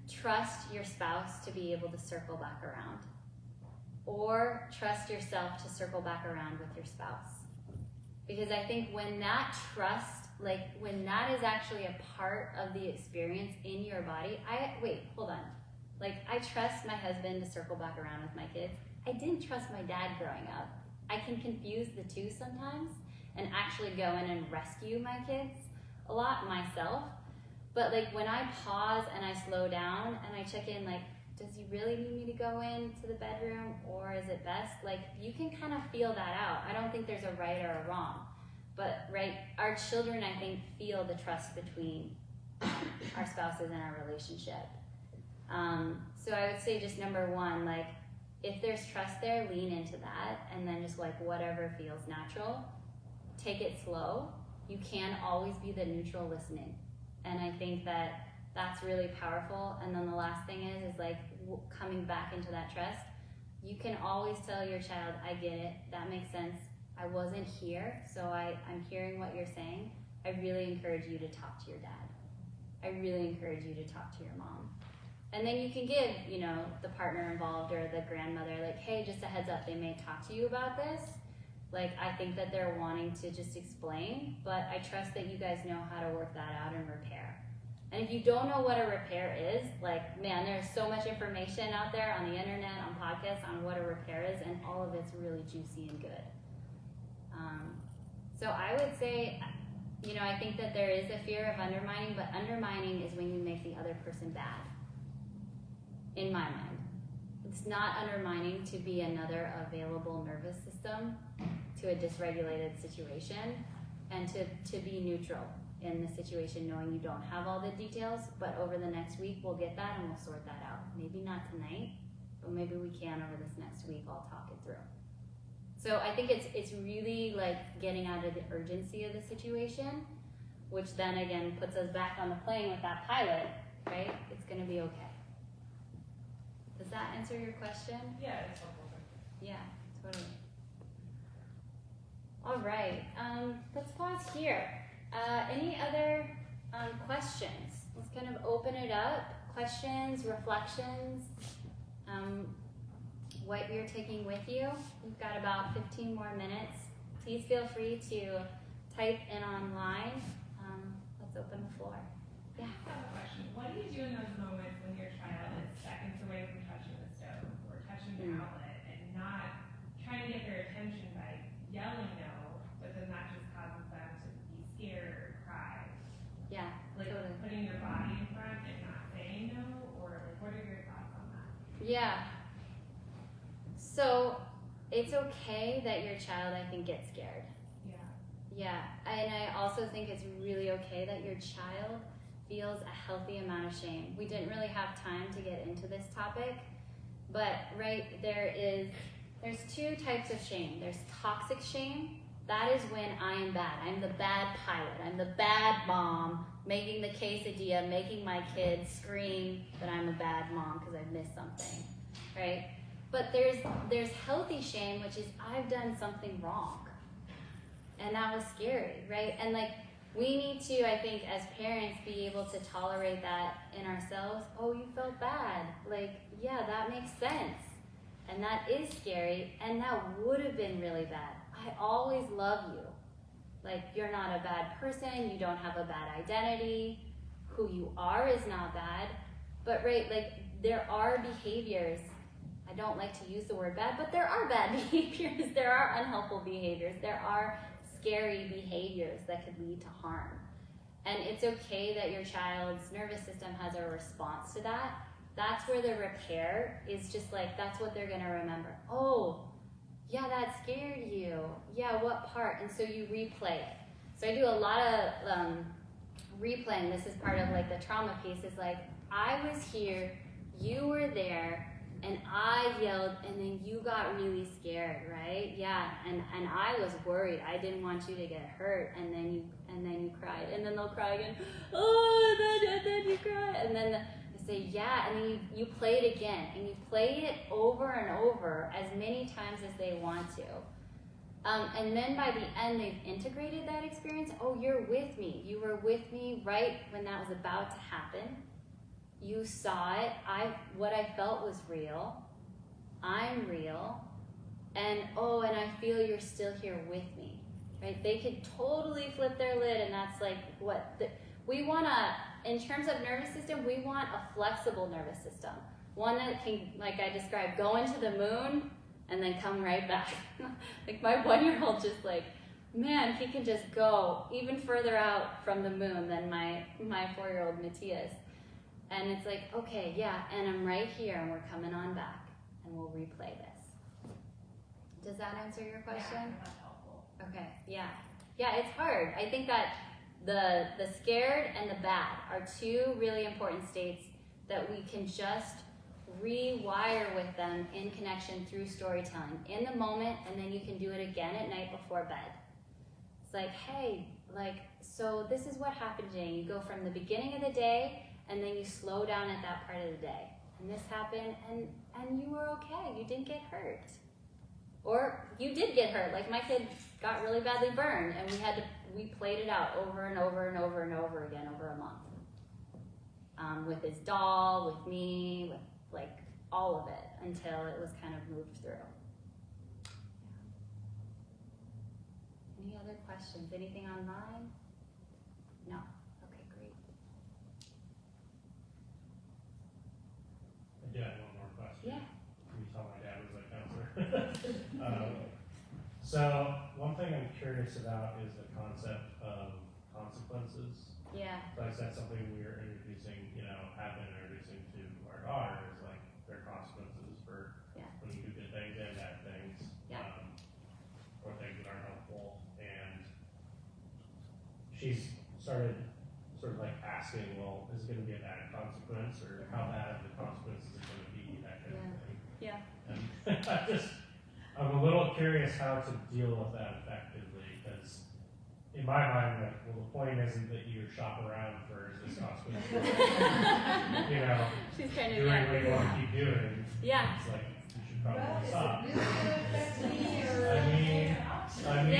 trust your spouse to be able to circle back around? Or trust yourself to circle back around with your spouse? Because I think when that trust, like when that is actually a part of the experience in your body, hold on. Like I trust my husband to circle back around with my kids. I didn't trust my dad growing up. I can confuse the two sometimes and actually go in and rescue my kids a lot myself. But like when I pause and I slow down and I check in, like, does he really need me to go into the bedroom, or is it best? Like, you can kind of feel that out. I don't think there's a right or a wrong. But, right, our children, I think, feel the trust between our spouses and our relationship. So I would say just number one, like, if there's trust there, lean into that, and then just like whatever feels natural, take it slow. You can always be the neutral listening. And I think that that's really powerful. And then the last thing is like coming back into that trust. You can always tell your child, I get it, that makes sense. I wasn't here, so I'm hearing what you're saying. I really encourage you to talk to your dad. I really encourage you to talk to your mom. And then you can give, you know, the partner involved or the grandmother, like, hey, just a heads up, they may talk to you about this. Like, I think that they're wanting to just explain, but I trust that you guys know how to work that out and repair. And if you don't know what a repair is, like, man, there's so much information out there on the internet, on podcasts, on what a repair is, and all of it's really juicy and good. So I would say, you know, I think that there is a fear of undermining, but undermining is when you make the other person bad, in my mind. It's not undermining to be another available nervous system to a dysregulated situation, and to be neutral in the situation, knowing you don't have all the details, but over the next week we'll get that and we'll sort that out. Maybe not tonight, but maybe we can over this next week. I'll talk it through. So I think it's really like getting out of the urgency of the situation, which then again puts us back on the plane with that pilot, right? It's gonna be okay. Does that answer your question? Yeah, it's helpful. Yeah, totally. All right, let's pause here. Any other questions? let's kind of open it up. Questions, reflections, what you're taking with you. We've got about 15 more minutes. Please feel free to type in online. Let's open the floor. Yeah. I have a question. What do you do in those moments when your child is seconds away from touching the stove or touching the outlet and not trying to get their attention by yelling no, but then that just causes them to be scared or cry? Yeah, Like totally. putting your body in front and not saying no, or like what are your thoughts on that? Yeah. So it's okay that your child, I think, gets scared. Yeah. Yeah, and I also think it's really okay that your child feels a healthy amount of shame. We didn't really have time to get into this topic, but there's two types of shame. There's toxic shame. That is when I am bad. I'm the bad pilot. I'm the bad mom, making the quesadilla, making my kids scream that I'm a bad mom because I've missed something, right? But there's healthy shame, which is I've done something wrong. And that was scary, right? And like, we need to, I think, as parents, be able to tolerate that in ourselves. Oh, you felt bad. Like, yeah, that makes sense. And that is scary, and that would have been really bad. I always love you. Like, you're not a bad person, you don't have a bad identity. Who you are is not bad. But, right, like, there are behaviors. I don't like to use the word bad, but there are bad behaviors. There are unhelpful behaviors. There are scary behaviors that could lead to harm. And it's okay that your child's nervous system has a response to that. That's where the repair is just like, that's what they're gonna remember. Oh, yeah, that scared you. Yeah, what part? And so you replay it. So I do a lot of replaying. This is part of like the trauma piece. Is like, I was here, you were there, and I yelled, and then you got really scared, right? Yeah, and I was worried. I didn't want you to get hurt, and then you cried, and then they'll cry again. Oh, and then you cry, and then I say, yeah, and then you play it again, and you play it over and over as many times as they want to. And then by the end, they've integrated that experience. Oh, you're with me. You were with me right when that was about to happen. You saw it. What I felt was real. I'm real. And I feel you're still here with me. Right? They could totally flip their lid, and that's like we want in terms of nervous system, we want a flexible nervous system. One that can, like I described, go into the moon and then come right back. Like my 1-year-old just like, man, he can just go even further out from the moon than my 4-year-old Matthias. And it's like, okay, yeah, and I'm right here, and we're coming on back, and we'll replay this. Does that answer your question? Yeah, that's helpful. Okay, yeah. Yeah, it's hard. I think that the scared and the bad are two really important states that we can just rewire with them in connection through storytelling in the moment, and then you can do it again at night before bed. It's like, hey, so this is what happened today. You go from the beginning of the day, and then you slow down at that part of the day. And this happened, and you were okay. You didn't get hurt. Or you did get hurt. Like my kid got really badly burned, and we played it out over and over and over and over again over a month. With his doll, with me, with like all of it, until it was kind of moved through. Yeah. Any other questions? Anything online? No? Okay, great. I do have one more question. Yeah. You saw my dad was a counselor. So one thing I'm curious about is the concept of consequences. Yeah. Like that's something we are introducing, have been introducing to our daughter is like there are consequences for when you do good things and bad things. Yeah. Or things that aren't helpful. And she's started sort of like asking, well, is it going to be a bad consequence, or how bad of the consequences is it going to be, that kind of thing. Yeah. And I'm a little curious how to deal with that effectively, because in my mind, like, well, the point isn't that you shop around for this consequence. She's kind of doing what you want to keep doing. Yeah. It's like, you should probably stop. I mean,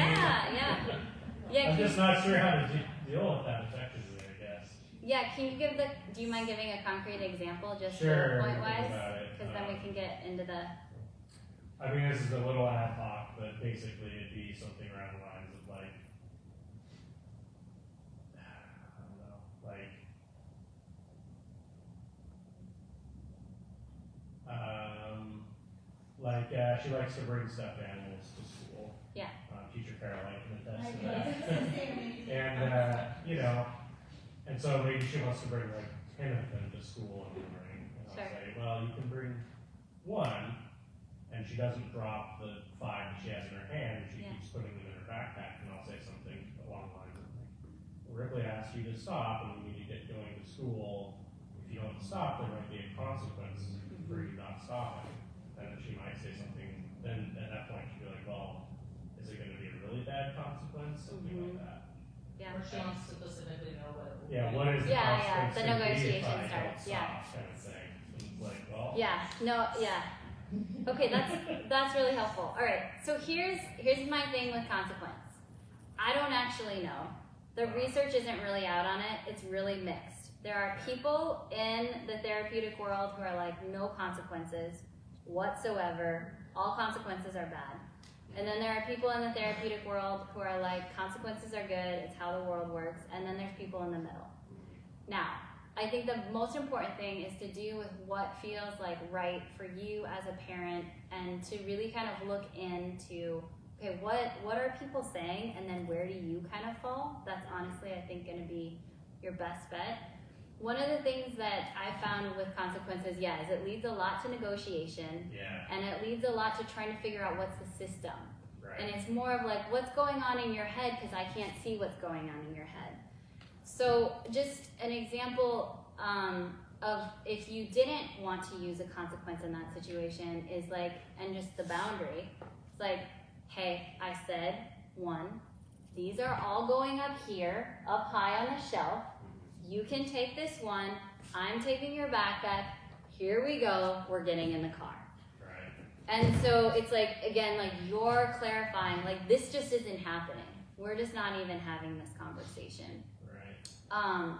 Yeah. I'm just not sure how to deal with that effectively, I guess. Yeah, can you do you mind giving a concrete example just Sure, point wise? think about it. Because then we can get into the, I mean, this is a little ad hoc, but basically it'd be something around the lines of like, I don't know, she likes to bring stuffed animals to school. Yeah. Teacher Caroline can attest to Okay. that. And, you know, and so maybe she wants to bring like 10 of them to school in the morning. And I'll Sure. say, well, you can bring one, and she doesn't drop the 5 that she has in her hand, she Yeah. keeps putting them in her backpack, and I'll say something along the lines of, Ripley asked you to stop, and we need to get going to school. If you don't stop, there might be a consequence for you not stopping. And she might say something, then at that point she'd be like, well, is it gonna be a really bad consequence? Something like that. yeah. Or she wants to specifically know what it will Yeah, be. what is the Yeah, consequence the gonna be if negotiation I don't starts, yeah. stop, kind of thing. And it's like, well, Yeah, no, yeah. Okay, that's really helpful. All right, so here's my thing with consequence. I don't actually know. The research isn't really out on it. It's really mixed. There are people in the therapeutic world who are like, no consequences whatsoever. All consequences are bad. And then there are people in the therapeutic world who are like, consequences are good. It's how the world works. And then there's people in the middle. Now, I think the most important thing is to do with what feels like right for you as a parent, and to really kind of look into, okay, what are people saying, and then where do you kind of fall? That's honestly, I think, going to be your best bet. One of the things that I found with consequences, is it leads a lot to negotiation, yeah, and it leads a lot to trying to figure out what's the system. right. And it's more of like, what's going on in your head, because I can't see what's going on in your head. So just an example of if you didn't want to use a consequence in that situation is like, and just the boundary, it's like, hey, I said 1, these are all going up here, up high on the shelf. You can take this one, I'm taking your backpack, here we go, we're getting in the car. Right. And so it's like, again, like you're clarifying, like this just isn't happening. We're just not even having this conversation. Right.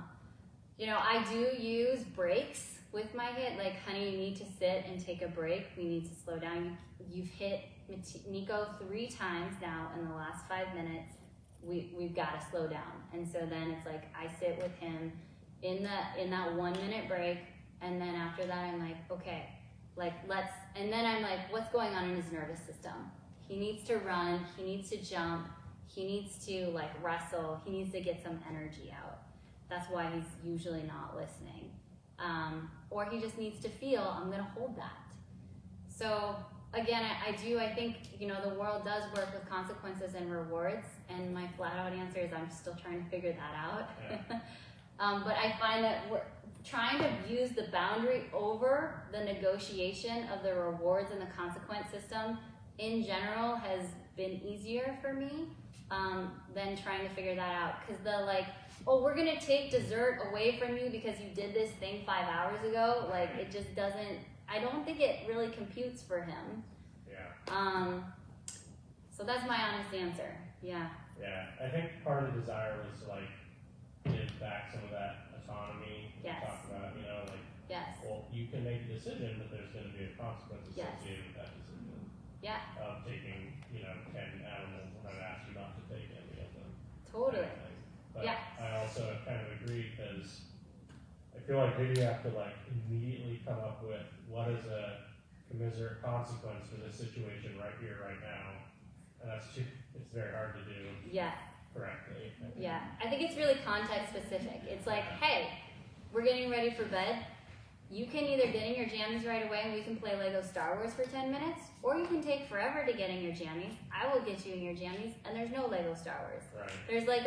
You know, I do use breaks with my kid. Like, honey, you need to sit and take a break. We need to slow down. You've hit Nico 3 times now in the last 5 minutes. We've got to slow down. And so then it's like I sit with him in that 1 minute break, and then after that I'm like, okay, like and then I'm like, what's going on in his nervous system? He needs to run. He needs to jump. He needs to like wrestle. He needs to get some energy out. That's why he's usually not listening. Or he just needs to feel, I'm gonna hold that. So again, I think, you know, the world does work with consequences and rewards, and my flat out answer is I'm still trying to figure that out. Yeah. But I find that we're trying to use the boundary over the negotiation of the rewards and the consequence system in general has been easier for me than trying to figure that out. Because the like, oh, we're gonna take dessert away from you because you did this thing 5 hours ago, like it just doesn't, I don't think it really computes for him. Yeah. So that's my honest answer. Yeah. Yeah. I think part of the desire was to like give back some of that autonomy we Yes. talked about, you know, like, Yes. well, you can make a decision, but there's gonna be a consequence Yes. associated with that decision. Yeah. Of taking, you know, 10 animals when I've asked you not to take any of them. Totally. Kind of thing. But Yeah. I also kind of agree, because I feel like then you have to like immediately come up with what is a commiserate consequence for this situation right here, right now. And it's very hard to do Yeah. correctly. I think. Yeah. I think it's really context specific. It's like, hey, we're getting ready for bed. You can either get in your jammies right away and we can play Lego Star Wars for 10 minutes, or you can take forever to get in your jammies. I will get you in your jammies, and there's no Lego Star Wars. Right. There's like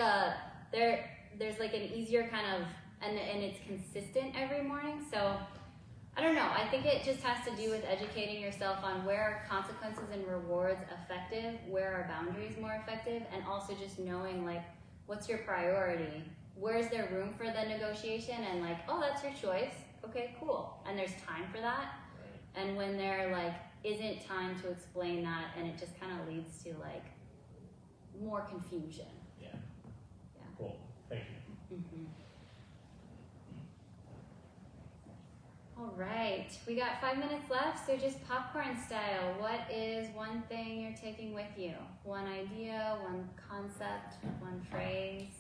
there's like an easier kind of, and it's consistent every morning. So I don't know. I think it just has to do with educating yourself on where are consequences and rewards effective, where are boundaries more effective, and also just knowing like what's your priority. Where's there room for the negotiation, and like, oh, that's your choice. Okay, cool. And there's time for that. Right. And when there like isn't time to explain that, and it just kind of leads to like more confusion. Yeah. Yeah. Cool. Thank you. Mm-hmm. All right, we got 5 minutes left, so just popcorn style. What is one thing you're taking with you? One idea, one concept, one phrase,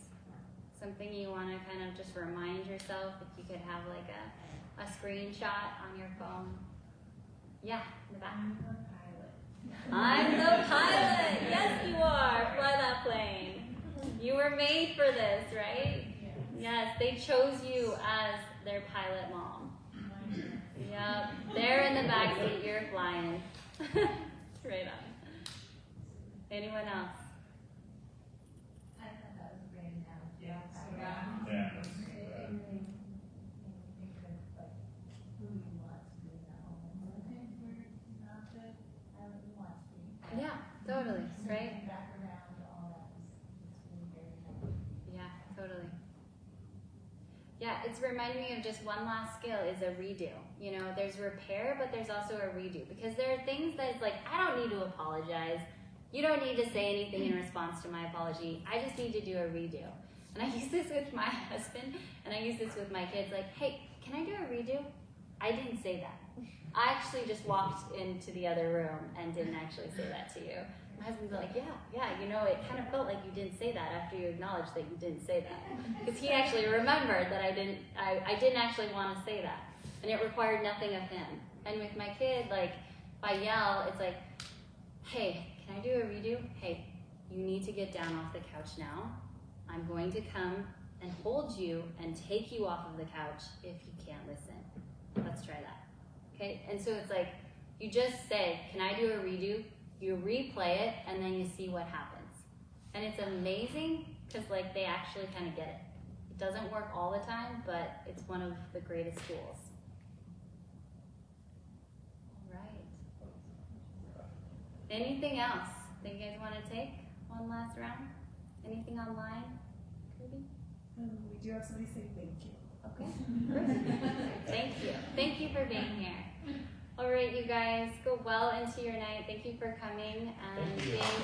something you want to kind of just remind yourself if you could have like a screenshot on your phone. Yeah, in the back. I'm the pilot. Yes, you are. Fly that plane. You were made for this, right? Yes, they chose you as their pilot mom. Yep, they're in the back seat, you're flying. Right on. Anyone else? I thought that was a great analogy. Yeah. Yeah. It really made me think of like who you want to be in that moment. Sometimes we're not the pilot we want to be. Yeah, totally, right? Circling back around to all that was really very nice. Yeah, totally. Yeah, it's reminding me of just one last skill is a redo. You know, there's repair, but there's also a redo. Because there are things that it's like, I don't need to apologize. You don't need to say anything in response to my apology. I just need to do a redo. And I use this with my husband, and I use this with my kids. Like, hey, can I do a redo? I didn't say that. I actually just walked into the other room and didn't actually say that to you. My husband's like, yeah, you know, it kind of felt like you didn't say that after you acknowledged that you didn't say that. Because he actually remembered that I didn't actually want to say that. And it required nothing of him. And with my kid, like, if I yell, it's like, hey, can I do a redo? Hey, you need to get down off the couch now. I'm going to come and hold you and take you off of the couch if you can't listen. Let's try that. Okay? And so it's like, you just say, can I do a redo? You replay it, and then you see what happens. And it's amazing, because like they actually kind of get it. It doesn't work all the time, but it's one of the greatest tools. All right. Anything else that you guys want to take one last round? Anything online? Kirby? We do have somebody say thank you. Okay. Thank you. Thank you for being here. All right, you guys, go well into your night. Thank you for coming and Thank you. being